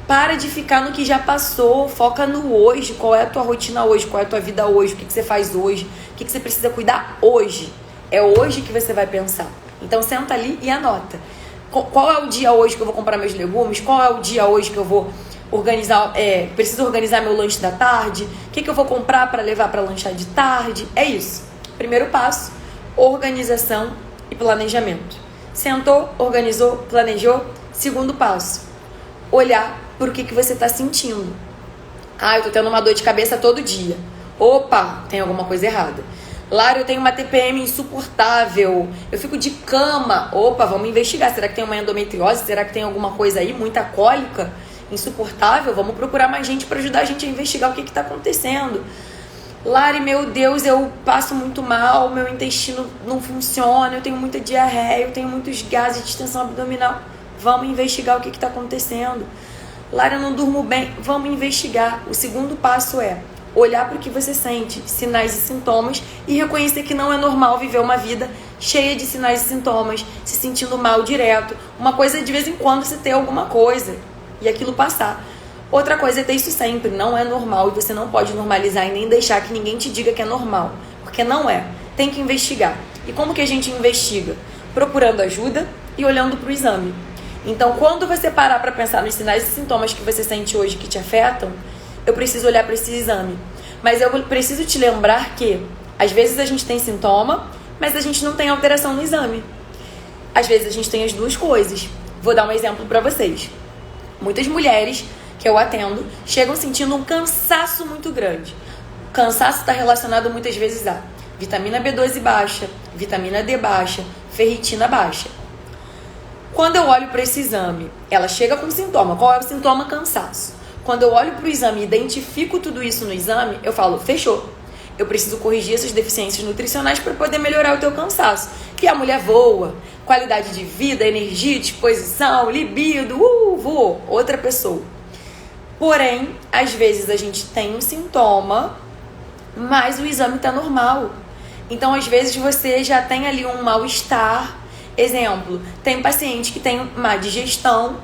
Para de ficar no que já passou, foca no hoje. Qual é a tua rotina hoje? Qual é a tua vida hoje? O que você faz hoje? O que você precisa cuidar hoje? É hoje que você vai pensar. Então senta ali e anota. Qual é o dia hoje que eu vou comprar meus legumes? Qual é o dia hoje que eu vou organizar, preciso organizar meu lanche da tarde? O que eu vou comprar para levar para lanchar de tarde? É isso. Primeiro passo, organização e planejamento. Sentou, organizou, planejou. Segundo passo, olhar por que você está sentindo. Ah, eu tô tendo uma dor de cabeça todo dia. Opa, tem alguma coisa errada. Lara, eu tenho uma TPM insuportável. Eu fico de cama. Opa, vamos investigar. Será que tem uma endometriose? Será que tem alguma coisa aí? Muita cólica? Insuportável? Vamos procurar mais gente para ajudar a gente a investigar o que está acontecendo. Lara, meu Deus, eu passo muito mal. Meu intestino não funciona. Eu tenho muita diarreia. Eu tenho muitos gases, distensão abdominal. Vamos investigar o que está acontecendo. Lara, eu não durmo bem. Vamos investigar. O segundo passo é olhar para o que você sente, sinais e sintomas, e reconhecer que não é normal viver uma vida cheia de sinais e sintomas, se sentindo mal direto. Uma coisa é de vez em quando você ter alguma coisa e aquilo passar. Outra coisa é ter isso sempre. Não é normal e você não pode normalizar e nem deixar que ninguém te diga que é normal, porque não é. Tem que investigar. E como que a gente investiga? Procurando ajuda e olhando para o exame. Então, quando você parar para pensar nos sinais e sintomas que você sente hoje que te afetam, eu preciso olhar para esse exame. Mas eu preciso te lembrar que, às vezes a gente tem sintoma, mas a gente não tem alteração no exame. Às vezes a gente tem as duas coisas. Vou dar um exemplo para vocês. Muitas mulheres que eu atendo chegam sentindo um cansaço muito grande. O cansaço está relacionado muitas vezes a vitamina B12 baixa, vitamina D baixa, ferritina baixa. Quando eu olho para esse exame, ela chega com sintoma. Qual é o sintoma? Cansaço. Quando eu olho para o exame e identifico tudo isso no exame, eu falo, fechou. Eu preciso corrigir essas deficiências nutricionais para poder melhorar o teu cansaço. Que a mulher voa, qualidade de vida, energia, disposição, libido, voou, outra pessoa. Porém, às vezes a gente tem um sintoma, mas o exame está normal. Então, às vezes você já tem ali um mal-estar. Exemplo, tem paciente que tem má digestão,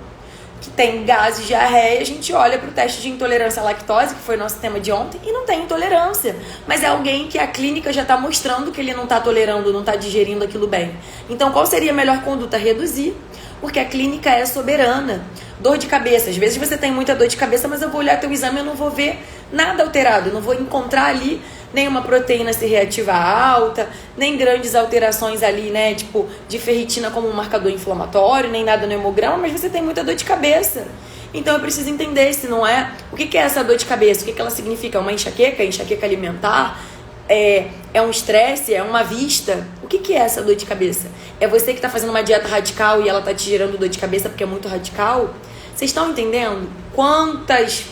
que tem gases, diarreia, a gente olha para o teste de intolerância à lactose, que foi nosso tema de ontem, e não tem intolerância. Mas é alguém que a clínica já está mostrando que ele não está tolerando, não está digerindo aquilo bem. Então, qual seria a melhor conduta? Reduzir, porque a clínica é soberana. Dor de cabeça. Às vezes você tem muita dor de cabeça, mas eu vou olhar teu exame e eu não vou ver nada alterado. Eu não vou encontrar ali nenhuma proteína C reativa alta, nem grandes alterações ali, né, tipo de ferritina como um marcador inflamatório, nem nada no hemograma, mas você tem muita dor de cabeça. Então eu preciso entender se não é... O que é essa dor de cabeça? O que ela significa? É uma enxaqueca? Enxaqueca alimentar? É um estresse? É uma vista? O que é essa dor de cabeça? É você que está fazendo uma dieta radical e ela está te gerando dor de cabeça porque é muito radical? Vocês estão entendendo quantas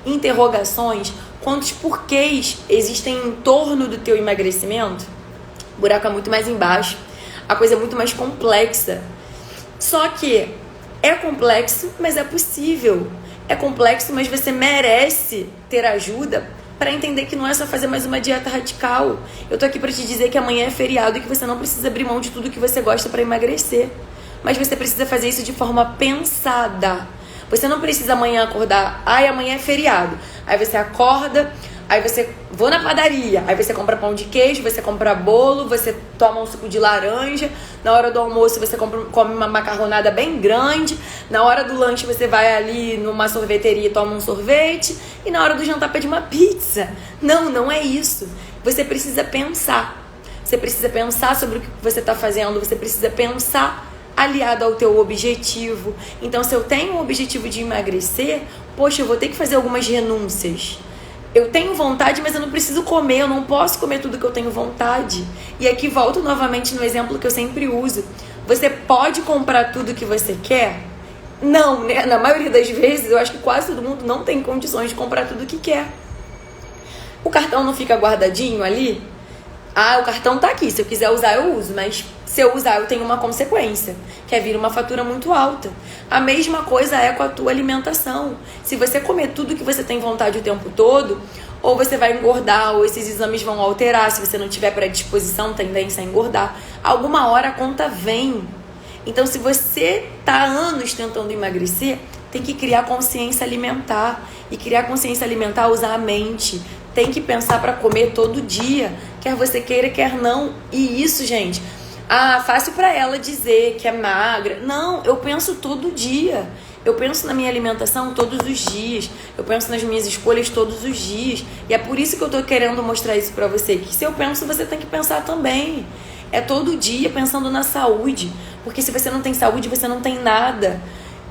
interrogações, quantos porquês existem em torno do teu emagrecimento? O buraco é muito mais embaixo. A coisa é muito mais complexa. Só que é complexo, mas é possível. É complexo, mas você merece ter ajuda para entender que não é só fazer mais uma dieta radical. Eu tô aqui para te dizer que amanhã é feriado e que você não precisa abrir mão de tudo que você gosta para emagrecer. Mas você precisa fazer isso de forma pensada. Você não precisa amanhã acordar, amanhã é feriado. Aí você acorda, aí você vou na padaria, aí você compra pão de queijo, você compra bolo, você toma um suco de laranja, na hora do almoço você come uma macarronada bem grande, na hora do lanche você vai ali numa sorveteria e toma um sorvete, e na hora do jantar pede uma pizza. Não é isso. Você precisa pensar. Você precisa pensar sobre o que você está fazendo, você precisa pensar aliado ao teu objetivo. Então, se eu tenho o objetivo de emagrecer, poxa, eu vou ter que fazer algumas renúncias. Eu tenho vontade, mas eu não preciso comer, eu não posso comer tudo que eu tenho vontade. E aqui volto novamente no exemplo que eu sempre uso. Você pode comprar tudo que você quer? Não, né? Na maioria das vezes, eu acho que quase todo mundo não tem condições de comprar tudo que quer. O cartão não fica guardadinho ali? Ah, o cartão tá aqui, se eu quiser usar eu uso, mas se eu usar eu tenho uma consequência, que é vir uma fatura muito alta. A mesma coisa é com a tua alimentação. Se você comer tudo que você tem vontade o tempo todo, ou você vai engordar, ou esses exames vão alterar, se você não tiver predisposição, tendência a engordar. Alguma hora a conta vem. Então, se você tá há anos tentando emagrecer, tem que criar consciência alimentar. E criar consciência alimentar, usar a mente. Tem que pensar para comer todo dia, quer você queira, quer não. E isso, gente, fácil para ela dizer que é magra. Não, eu penso todo dia. Eu penso na minha alimentação todos os dias. Eu penso nas minhas escolhas todos os dias. E é por isso que eu tô querendo mostrar isso para você. Que se eu penso, você tem que pensar também. É todo dia pensando na saúde. Porque se você não tem saúde, você não tem nada.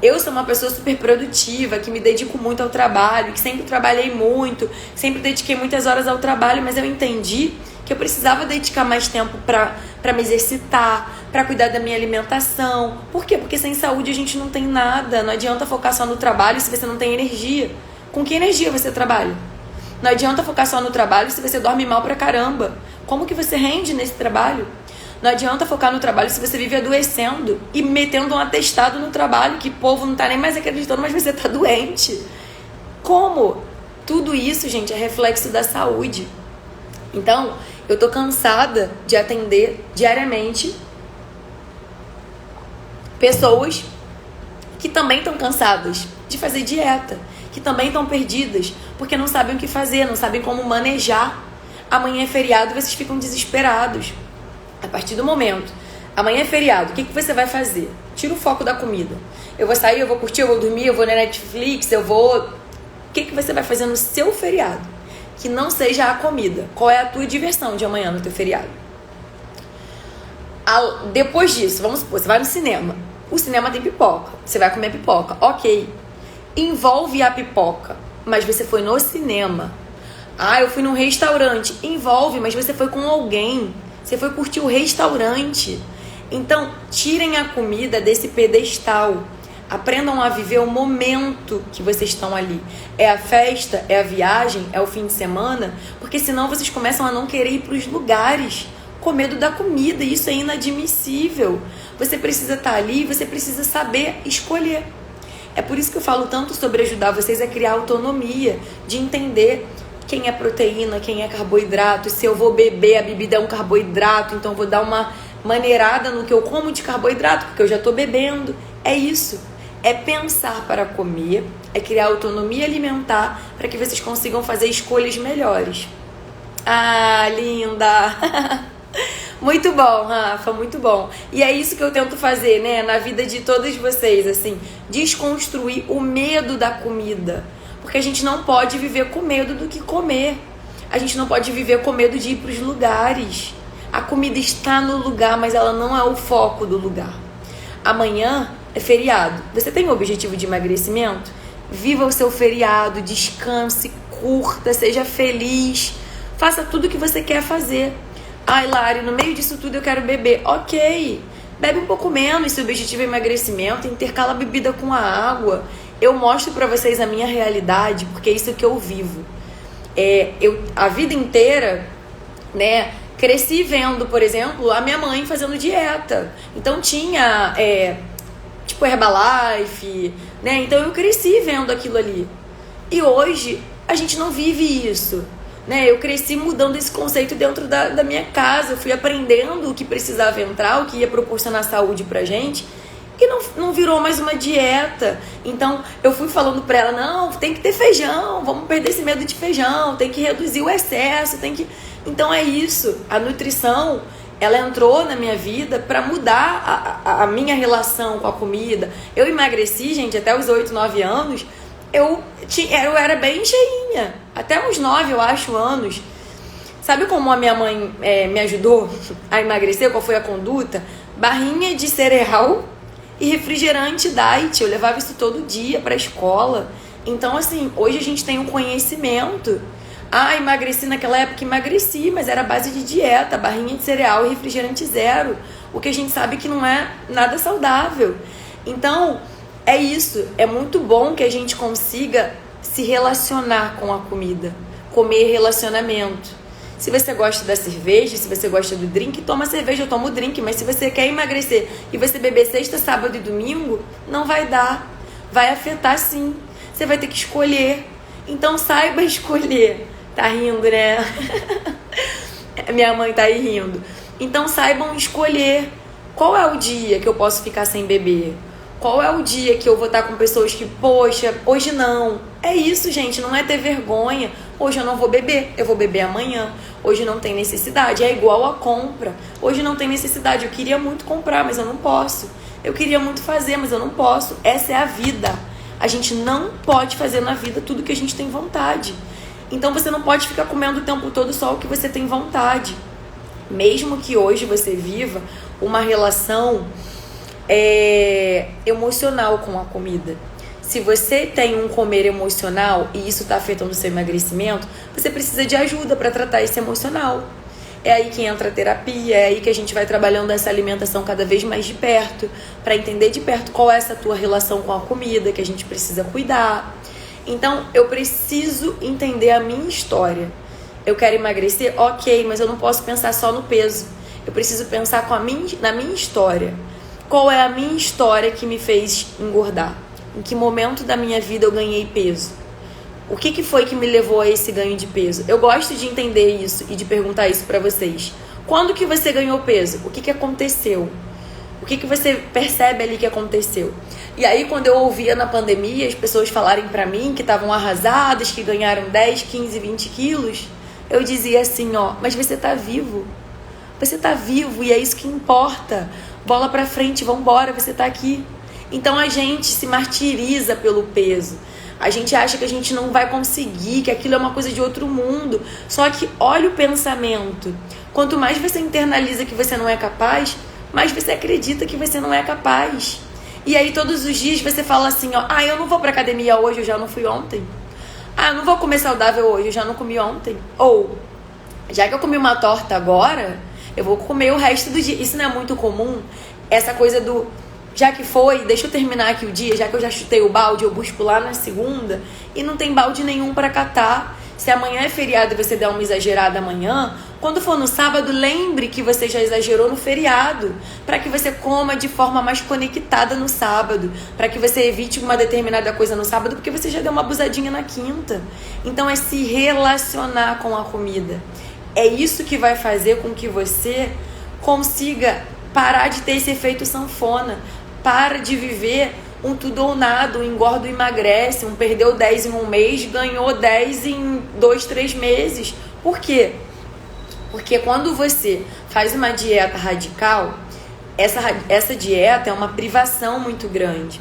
Eu sou uma pessoa super produtiva, que me dedico muito ao trabalho, que sempre trabalhei muito, sempre dediquei muitas horas ao trabalho, mas eu entendi que eu precisava dedicar mais tempo para me exercitar, para cuidar da minha alimentação. Por quê? Porque sem saúde a gente não tem nada. Não adianta focar só no trabalho se você não tem energia. Com que energia você trabalha? Não adianta focar só no trabalho se você dorme mal pra caramba. Como que você rende nesse trabalho? Não adianta focar no trabalho se você vive adoecendo e metendo um atestado no trabalho que o povo não tá nem mais acreditando, mas você tá doente. Como? Tudo isso, gente, é reflexo da saúde. Então, eu tô cansada de atender diariamente pessoas que também estão cansadas de fazer dieta, que também estão perdidas, porque não sabem o que fazer, não sabem como manejar. Amanhã é feriado e vocês ficam desesperados. A partir do momento, amanhã é feriado, o que você vai fazer? Tira o foco da comida. Eu vou sair, eu vou curtir, eu vou dormir, eu vou na Netflix, eu vou... O que você vai fazer no seu feriado? Que não seja a comida. Qual é a tua diversão de amanhã no teu feriado? Depois disso, vamos supor, você vai no cinema. O cinema tem pipoca. Você vai comer pipoca. Ok. Envolve a pipoca, mas você foi no cinema. Eu fui num restaurante. Envolve, mas você foi com alguém. Você foi curtir o restaurante. Então, tirem a comida desse pedestal. Aprendam a viver o momento que vocês estão ali. É a festa, é a viagem, é o fim de semana. Porque senão vocês começam a não querer ir para os lugares com medo da comida. E isso é inadmissível. Você precisa estar ali, você precisa saber escolher. É por isso que eu falo tanto sobre ajudar vocês a criar autonomia, de entender quem é proteína, quem é carboidrato. Se eu vou beber, a bebida é um carboidrato, então eu vou dar uma maneirada no que eu como de carboidrato, porque eu já estou bebendo. É isso. É pensar para comer, é criar autonomia alimentar para que vocês consigam fazer escolhas melhores. Linda! Muito bom, Rafa, muito bom. E é isso que eu tento fazer, né, na vida de todos vocês, assim, desconstruir o medo da comida. Porque a gente não pode viver com medo do que comer. A gente não pode viver com medo de ir para os lugares. A comida está no lugar, mas ela não é o foco do lugar. Amanhã é feriado. Você tem um objetivo de emagrecimento? Viva o seu feriado, descanse, curta, seja feliz. Faça tudo o que você quer fazer. Lari, no meio disso tudo eu quero beber. Ok, bebe um pouco menos. Se o objetivo é emagrecimento, intercala a bebida com a água. Eu mostro pra vocês a minha realidade, porque é isso que eu vivo. Eu a vida inteira, né, cresci vendo, por exemplo, a minha mãe fazendo dieta. Então tinha, tipo Herbalife, né? Então eu cresci vendo aquilo ali. E hoje a gente não vive isso, né? Eu cresci mudando esse conceito dentro da minha casa. Eu fui aprendendo o que precisava entrar, o que ia proporcionar saúde pra gente. E não virou mais uma dieta. Então eu fui falando pra ela, não, tem que ter feijão, vamos perder esse medo de feijão, tem que reduzir o excesso, tem que... Então é isso, a nutrição, ela entrou na minha vida pra mudar a minha relação com a comida. Eu emagreci, gente, até os 8, 9 anos, eu era bem cheinha, até uns 9, eu acho, anos. Sabe como a minha mãe me ajudou a emagrecer? Qual foi a conduta? Barrinha de cereal e refrigerante diet. Eu levava isso todo dia pra escola. Então, assim, hoje a gente tem um conhecimento. Emagreci naquela época, emagreci, mas era a base de dieta, barrinha de cereal e refrigerante zero. O que a gente sabe que não é nada saudável. Então, é isso. É muito bom que a gente consiga se relacionar com a comida. Comer relacionamento. Se você gosta da cerveja, se você gosta do drink, toma cerveja, eu tomo drink. Mas se você quer emagrecer e você beber sexta, sábado e domingo, não vai dar. Vai afetar sim. Você vai ter que escolher. Então saiba escolher. Tá rindo, né? Minha mãe tá aí rindo. Então saibam escolher. Qual é o dia que eu posso ficar sem beber? Qual é o dia que eu vou estar com pessoas que, poxa, hoje não. É isso, gente, não é ter vergonha. Hoje eu não vou beber, eu vou beber amanhã. Hoje não tem necessidade, é igual a compra. Hoje não tem necessidade, eu queria muito comprar, mas eu não posso. Eu queria muito fazer, mas eu não posso. Essa é a vida. A gente não pode fazer na vida tudo que a gente tem vontade. Então você não pode ficar comendo o tempo todo só o que você tem vontade. Mesmo que hoje você viva uma relação emocional com a comida. Se você tem um comer emocional e isso está afetando o seu emagrecimento, você precisa de ajuda para tratar esse emocional. É aí que entra a terapia, é aí que a gente vai trabalhando essa alimentação cada vez mais de perto, para entender de perto qual é essa tua relação com a comida, que a gente precisa cuidar. Então, eu preciso entender a minha história. Eu quero emagrecer? Ok, mas eu não posso pensar só no peso. Eu preciso pensar na minha história. Qual é a minha história que me fez engordar? Em que momento da minha vida eu ganhei peso? O que foi que me levou a esse ganho de peso? Eu gosto de entender isso e de perguntar isso para vocês. Quando que você ganhou peso? O que aconteceu? O que você percebe ali que aconteceu? E aí, quando eu ouvia na pandemia as pessoas falarem para mim que estavam arrasadas, que ganharam 10, 15, 20 quilos, eu dizia assim, ó, mas você tá vivo. Você tá vivo e é isso que importa. Bola pra frente, vambora, você tá aqui. Então a gente se martiriza pelo peso. A gente acha que a gente não vai conseguir, que aquilo é uma coisa de outro mundo. Só que olha o pensamento. Quanto mais você internaliza que você não é capaz, mais você acredita que você não é capaz. E aí todos os dias você fala assim, ó, eu não vou pra academia hoje, eu já não fui ontem. Eu não vou comer saudável hoje, eu já não comi ontem. Ou, já que eu comi uma torta agora, eu vou comer o resto do dia. Isso não é muito comum? Essa coisa do, já que foi, deixa eu terminar aqui o dia, já que eu já chutei o balde, eu busco lá na segunda e não tem balde nenhum pra catar. Se amanhã é feriado e você der uma exagerada amanhã, quando for no sábado, lembre que você já exagerou no feriado, para que você coma de forma mais conectada no sábado, para que você evite uma determinada coisa no sábado, porque você já deu uma abusadinha na quinta. Então é se relacionar com a comida. É isso que vai fazer com que você consiga parar de ter esse efeito sanfona. Para de viver um tudo ou nada, um engorda ou emagrece, um perdeu 10 em um mês, ganhou 10 em 2, 3 meses. Por quê? Porque quando você faz uma dieta radical, essa dieta é uma privação muito grande.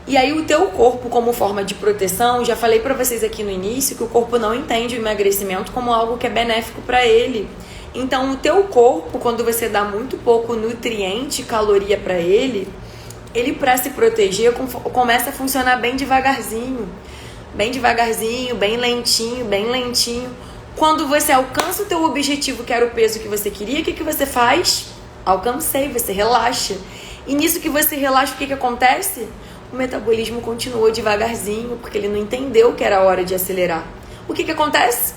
E aí o teu corpo, como forma de proteção, já falei pra vocês aqui no início que o corpo não entende o emagrecimento como algo que é benéfico pra ele. Então o teu corpo, quando você dá muito pouco nutriente, caloria pra ele pra se proteger começa a funcionar bem devagarzinho, bem lentinho. Quando você alcança o teu objetivo, que era o peso que você queria, o que você faz? Alcancei, você relaxa. E nisso que você relaxa, o que acontece? O metabolismo continuou devagarzinho, porque ele não entendeu que era a hora de acelerar. O que acontece?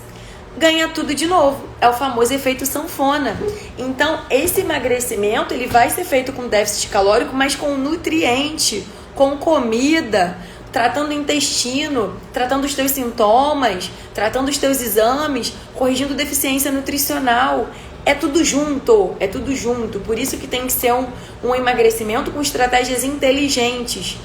Ganha tudo de novo. É o famoso efeito sanfona. Então, esse emagrecimento, ele vai ser feito com déficit calórico, mas com nutriente, com comida, tratando o intestino, tratando os teus sintomas, tratando os teus exames, corrigindo deficiência nutricional. É tudo junto. Por isso que tem que ser um emagrecimento com estratégias inteligentes.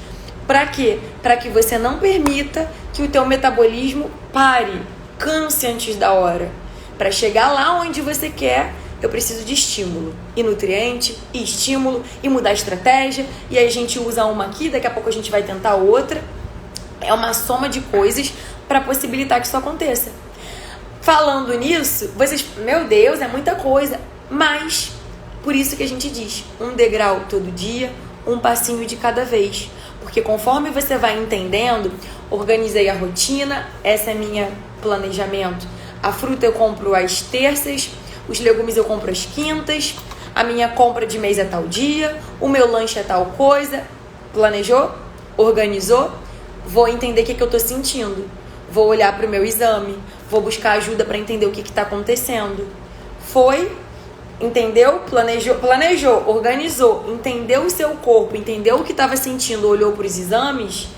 Para quê? Para que você não permita que o teu metabolismo pare, canse antes da hora. Para chegar lá onde você quer, eu preciso de estímulo. E nutriente, e estímulo, e mudar a estratégia. E aí a gente usa uma aqui, daqui a pouco a gente vai tentar outra. É uma soma de coisas para possibilitar que isso aconteça. Falando nisso, vocês, meu Deus, é muita coisa. Mas, por isso que a gente diz, um degrau todo dia, um passinho de cada vez. Porque conforme você vai entendendo, organizei a rotina, essa é minha planejamento. A fruta eu compro às terças, os legumes eu compro às quintas, a minha compra de mês é tal dia, o meu lanche é tal coisa. Planejou? Organizou? Vou entender o que eu tô sentindo. Vou olhar para o meu exame, vou buscar ajuda para entender o que está acontecendo. Foi, entendeu? Planejou, organizou, entendeu o seu corpo, entendeu o que estava sentindo, olhou para os exames,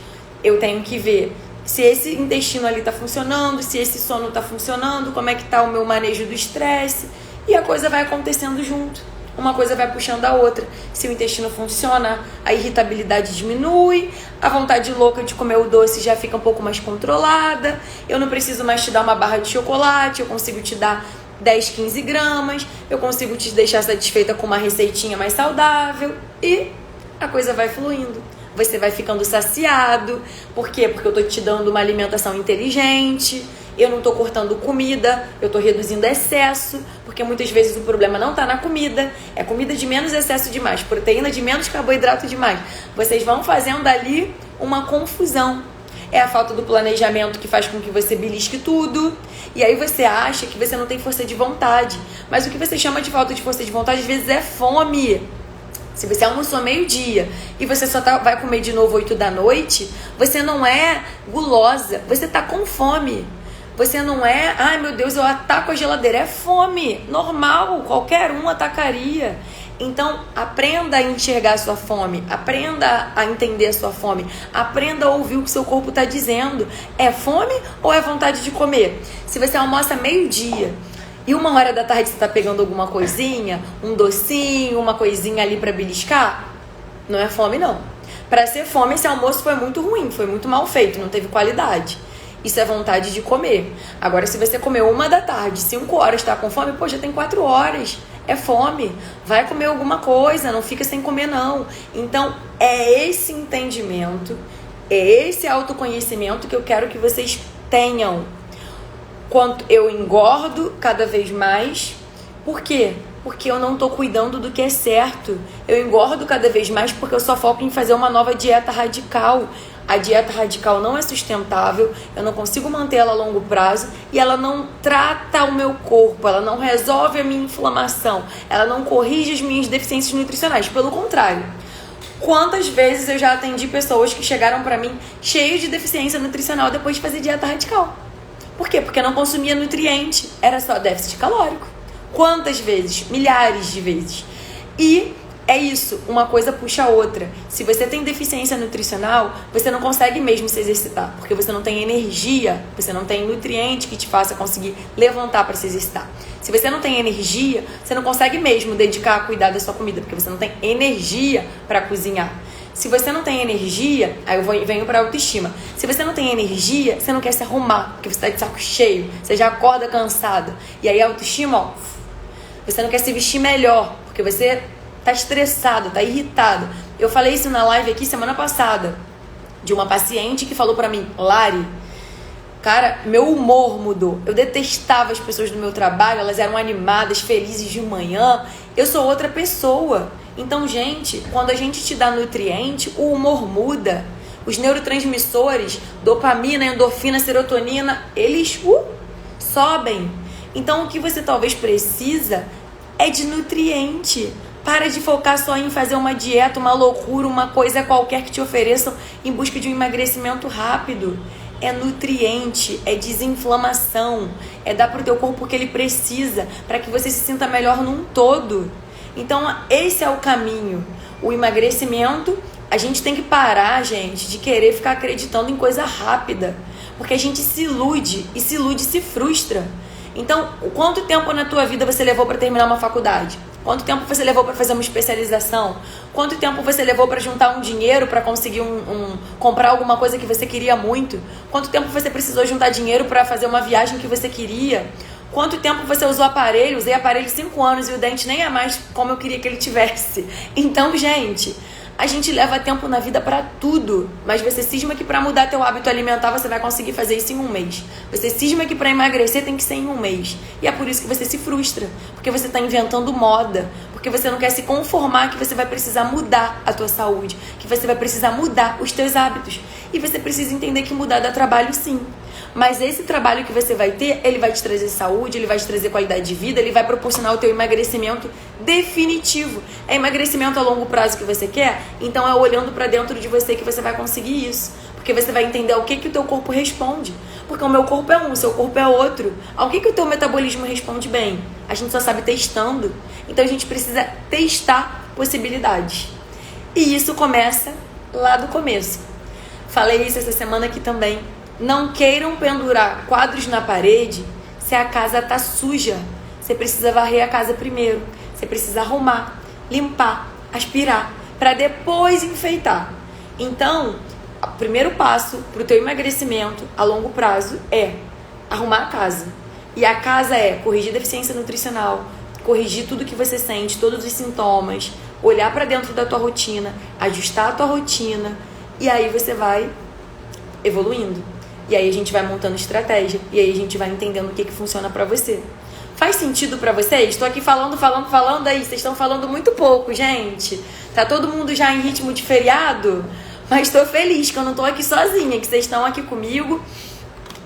eu tenho que ver se esse intestino ali está funcionando, se esse sono está funcionando, como é que está o meu manejo do estresse, e a coisa vai acontecendo junto. Uma coisa vai puxando a outra. Se o intestino funciona, a irritabilidade diminui, a vontade louca de comer o doce já fica um pouco mais controlada, eu não preciso mais te dar uma barra de chocolate, eu consigo te dar 10, 15 gramas, eu consigo te deixar satisfeita com uma receitinha mais saudável e a coisa vai fluindo. Você vai ficando saciado. Por quê? Porque eu tô te dando uma alimentação inteligente, eu não tô cortando comida, eu tô reduzindo excesso, porque muitas vezes o problema não tá na comida, é comida de menos excesso demais, proteína de menos carboidrato demais. Vocês vão fazendo ali uma confusão. É a falta do planejamento que faz com que você belisque tudo. E aí você acha que você não tem força de vontade. Mas o que você chama de falta de força de vontade, às vezes, é fome. Se você almoçou meio-dia e você só vai comer de novo 8 da noite, você não é gulosa, você tá com fome. Você não é, ai meu Deus, eu ataco a geladeira. É fome, normal, qualquer um atacaria. Então, aprenda a enxergar a sua fome, aprenda a entender a sua fome, aprenda a ouvir o que seu corpo está dizendo. É fome ou é vontade de comer? Se você almoça meio-dia e 1h da tarde você está pegando alguma coisinha, um docinho, uma coisinha ali para beliscar, não é fome não. Para ser fome, esse almoço foi muito ruim, foi muito mal feito, não teve qualidade. Isso é vontade de comer. Agora, se você comeu 1 da tarde, 5 horas, está com fome, pô, já tem 4 horas. É fome. Vai comer alguma coisa, não fica sem comer, não. Então, é esse entendimento, é esse autoconhecimento que eu quero que vocês tenham. Quanto eu engordo cada vez mais. Por quê? Porque eu não estou cuidando do que é certo. Eu engordo cada vez mais porque eu só foco em fazer uma nova dieta radical. A dieta radical não é sustentável, eu não consigo manter ela a longo prazo e ela não trata o meu corpo, ela não resolve a minha inflamação, ela não corrige as minhas deficiências nutricionais, pelo contrário. Quantas vezes eu já atendi pessoas que chegaram pra mim cheias de deficiência nutricional depois de fazer dieta radical? Por quê? Porque não consumia nutriente, era só déficit calórico. Quantas vezes? Milhares de vezes. E é isso, uma coisa puxa a outra. Se você tem deficiência nutricional, você não consegue mesmo se exercitar, porque você não tem energia, você não tem nutriente que te faça conseguir levantar para se exercitar. Se você não tem energia, você não consegue mesmo dedicar a cuidar da sua comida, porque você não tem energia para cozinhar. Se você não tem energia, aí eu venho para autoestima. Se você não tem energia, você não quer se arrumar, porque você está de saco cheio, você já acorda cansado. E aí a autoestima, ó, você não quer se vestir melhor, porque você tá estressado, tá irritado. Eu falei isso na live aqui semana passada, de uma paciente que falou pra mim, Lari, cara, meu humor mudou. Eu detestava as pessoas do meu trabalho, elas eram animadas, felizes de manhã. Eu sou outra pessoa. Então, gente, quando a gente te dá nutriente, o humor muda. Os neurotransmissores, dopamina, endorfina, serotonina, eles sobem. Então, o que você talvez precisa é de nutriente. Para de focar só em fazer uma dieta, uma loucura, uma coisa qualquer que te ofereçam em busca de um emagrecimento rápido. É nutriente, é desinflamação, é dar para o teu corpo o que ele precisa para que você se sinta melhor num todo. Então, esse é o caminho. O emagrecimento, a gente tem que parar, gente, de querer ficar acreditando em coisa rápida. Porque a gente se ilude e se ilude e se frustra. Então, quanto tempo na tua vida você levou para terminar uma faculdade? Quanto tempo você levou para fazer uma especialização? Quanto tempo você levou para juntar um dinheiro para conseguir comprar alguma coisa que você queria muito? Quanto tempo você precisou juntar dinheiro para fazer uma viagem que você queria? Quanto tempo você usou aparelho? Usei aparelho 5 anos e o dente nem é mais como eu queria que ele tivesse. Então, gente, a gente leva tempo na vida pra tudo, mas você cisma que pra mudar teu hábito alimentar você vai conseguir fazer isso em 1 mês. Você cisma que pra emagrecer tem que ser em 1 mês. E é por isso que você se frustra, porque você tá inventando moda, porque você não quer se conformar que você vai precisar mudar a tua saúde, que você vai precisar mudar os teus hábitos. E você precisa entender que mudar dá trabalho sim. Mas esse trabalho que você vai ter, ele vai te trazer saúde, ele vai te trazer qualidade de vida, ele vai proporcionar o teu emagrecimento definitivo. É emagrecimento a longo prazo que você quer? Então é olhando pra dentro de você que você vai conseguir isso. Porque você vai entender o que o teu corpo responde. Porque o meu corpo é um, o seu corpo é outro. Ao que o teu metabolismo responde bem? A gente só sabe testando. Então a gente precisa testar possibilidades. E isso começa lá do começo. Falei isso essa semana aqui também. Não queiram pendurar quadros na parede se a casa tá suja. Você precisa varrer a casa primeiro. Você precisa arrumar, limpar, aspirar, para depois enfeitar. Então, o primeiro passo para o teu emagrecimento a longo prazo é arrumar a casa. E a casa é corrigir deficiência nutricional, corrigir tudo que você sente, todos os sintomas, olhar para dentro da tua rotina, ajustar a tua rotina, e aí você vai evoluindo. E aí a gente vai montando estratégia, e aí a gente vai entendendo o que funciona para você. Faz sentido pra vocês? Estou aqui falando aí. Vocês estão falando muito pouco, gente. Tá todo mundo já em ritmo de feriado? Mas estou feliz que eu não tô aqui sozinha, que vocês estão aqui comigo.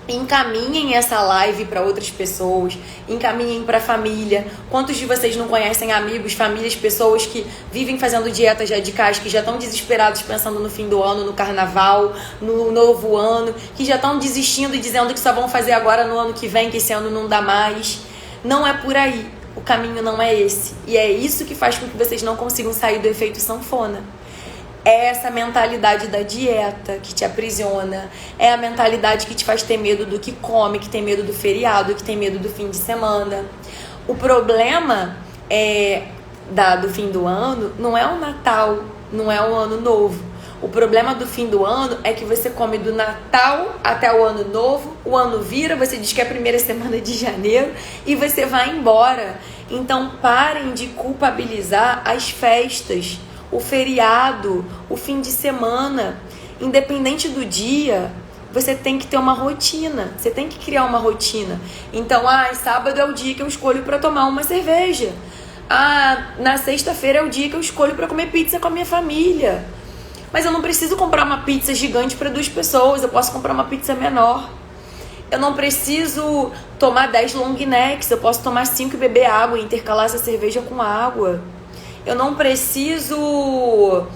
Encaminhem essa live para outras pessoas, encaminhem para a família. Quantos de vocês não conhecem amigos, famílias, pessoas que vivem fazendo dietas radicais, que já estão desesperados pensando no fim do ano, no carnaval, no novo ano, que já estão desistindo e dizendo que só vão fazer agora no ano que vem, que esse ano não dá mais. Não é por aí, o caminho não é esse. E é isso que faz com que vocês não consigam sair do efeito sanfona. É essa mentalidade da dieta que te aprisiona. É a mentalidade que te faz ter medo do que come, que tem medo do feriado, que tem medo do fim de semana. O problema do fim do ano não é o Natal, não é o Ano Novo. O problema do fim do ano é que você come do Natal até o Ano Novo, o ano vira, você diz que é a primeira semana de janeiro e você vai embora. Então parem de culpabilizar as festas, o feriado, o fim de semana. Independente do dia, você tem que ter uma rotina, você tem que criar uma rotina. Então, sábado é o dia que eu escolho para tomar uma cerveja. Na sexta-feira é o dia que eu escolho para comer pizza com a minha família. Mas eu não preciso comprar uma pizza gigante para 2 pessoas, eu posso comprar uma pizza menor. Eu não preciso tomar 10 long necks, eu posso tomar 5 e beber água e intercalar essa cerveja com água. Eu não preciso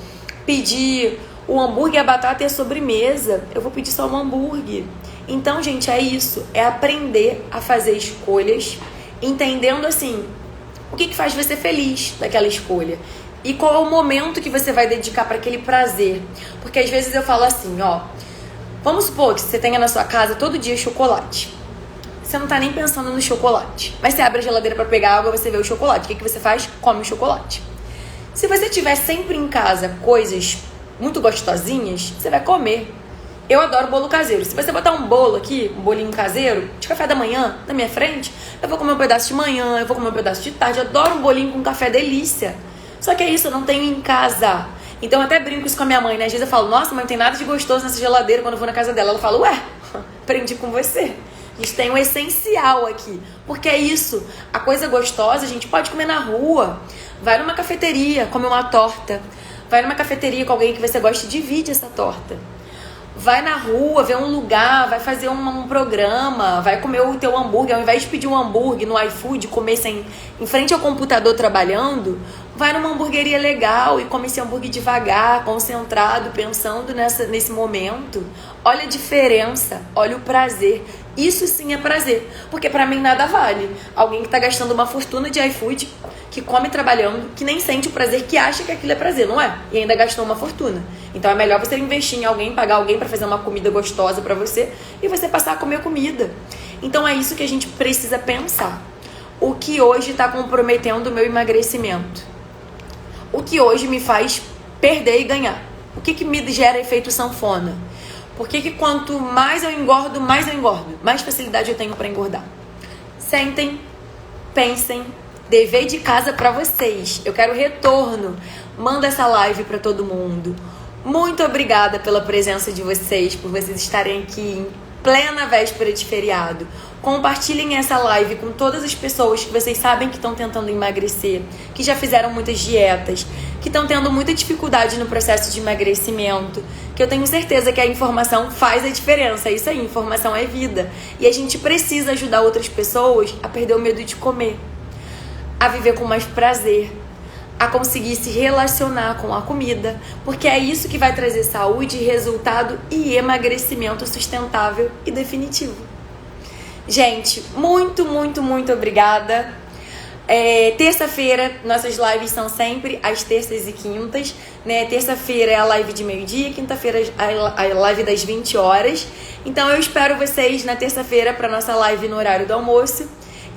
pedir o hambúrguer, a batata e a sobremesa, eu vou pedir só um hambúrguer. Então, gente, é isso, é aprender a fazer escolhas, entendendo assim, o que faz você feliz daquela escolha. E qual é o momento que você vai dedicar para aquele prazer? Porque às vezes eu falo assim, vamos supor que você tenha na sua casa todo dia chocolate. Você não tá nem pensando no chocolate. Mas você abre a geladeira para pegar água, você vê o chocolate. O que você faz? Come o chocolate. Se você tiver sempre em casa coisas muito gostosinhas, você vai comer. Eu adoro bolo caseiro. Se você botar um bolo aqui, um bolinho caseiro, de café da manhã, na minha frente, eu vou comer um pedaço de manhã, eu vou comer um pedaço de tarde. Eu adoro um bolinho com café, delícia. Só que é isso, eu não tenho em casa. Então eu até brinco isso com a minha mãe, né? Às vezes eu falo, nossa, mãe, não tem nada de gostoso nessa geladeira quando eu vou na casa dela. Ela fala, ué, aprendi com você. A gente tem o essencial aqui. Porque é isso, a coisa gostosa a gente pode comer na rua. Vai numa cafeteria, come uma torta. Vai numa cafeteria com alguém que você gosta e divide essa torta. Vai na rua, vê um lugar, vai fazer um programa, vai comer o teu hambúrguer. Ao invés de pedir um hambúrguer no iFood, comer em frente ao computador trabalhando, vai numa hamburgueria legal e come esse hambúrguer devagar, concentrado, pensando nesse momento. Olha a diferença, olha o prazer. Isso sim é prazer, porque pra mim nada vale. Alguém que tá gastando uma fortuna de iFood, que come trabalhando, que nem sente o prazer, que acha que aquilo é prazer, não é? E ainda gastou uma fortuna. Então é melhor você investir em alguém, pagar alguém pra fazer uma comida gostosa pra você e você passar a comer comida. Então é isso que a gente precisa pensar. O que hoje tá comprometendo o meu emagrecimento? O que hoje me faz perder e ganhar? O que me gera efeito sanfona? Por que quanto mais eu engordo, mais facilidade eu tenho para engordar? Sentem, pensem, dever de casa para vocês. Eu quero retorno. Manda essa live para todo mundo. Muito obrigada pela presença de vocês, por vocês estarem aqui em plena véspera de feriado. Compartilhem essa live com todas as pessoas que vocês sabem que estão tentando emagrecer, que já fizeram muitas dietas, que estão tendo muita dificuldade no processo de emagrecimento, que eu tenho certeza que a informação faz a diferença. É isso aí, informação é vida. E a gente precisa ajudar outras pessoas a perder o medo de comer, a viver com mais prazer, a conseguir se relacionar com a comida, porque é isso que vai trazer saúde, resultado e emagrecimento sustentável e definitivo. Gente, muito, muito, muito obrigada. Terça-feira, nossas lives são sempre às terças e quintas, né? Terça-feira é a live de meio-dia, quinta-feira a live das 20 horas. Então eu espero vocês na terça-feira para nossa live no horário do almoço.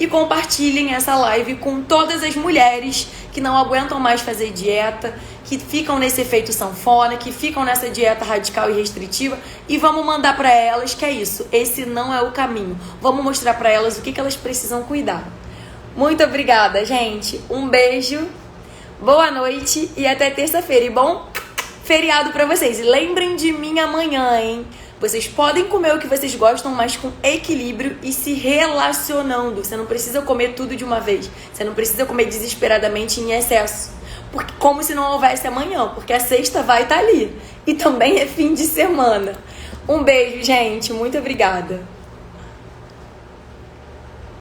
E compartilhem essa live com todas as mulheres que não aguentam mais fazer dieta, que ficam nesse efeito sanfona, que ficam nessa dieta radical e restritiva, e vamos mandar para elas que é isso, esse não é o caminho. Vamos mostrar para elas o que elas precisam cuidar. Muito obrigada, gente. Um beijo, boa noite e até terça-feira. E bom feriado para vocês. E lembrem de mim amanhã, hein? Vocês podem comer o que vocês gostam, mas com equilíbrio e se relacionando. Você não precisa comer tudo de uma vez. Você não precisa comer desesperadamente em excesso. Porque, como se não houvesse amanhã, porque a sexta vai estar ali. E também é fim de semana. Um beijo, gente. Muito obrigada.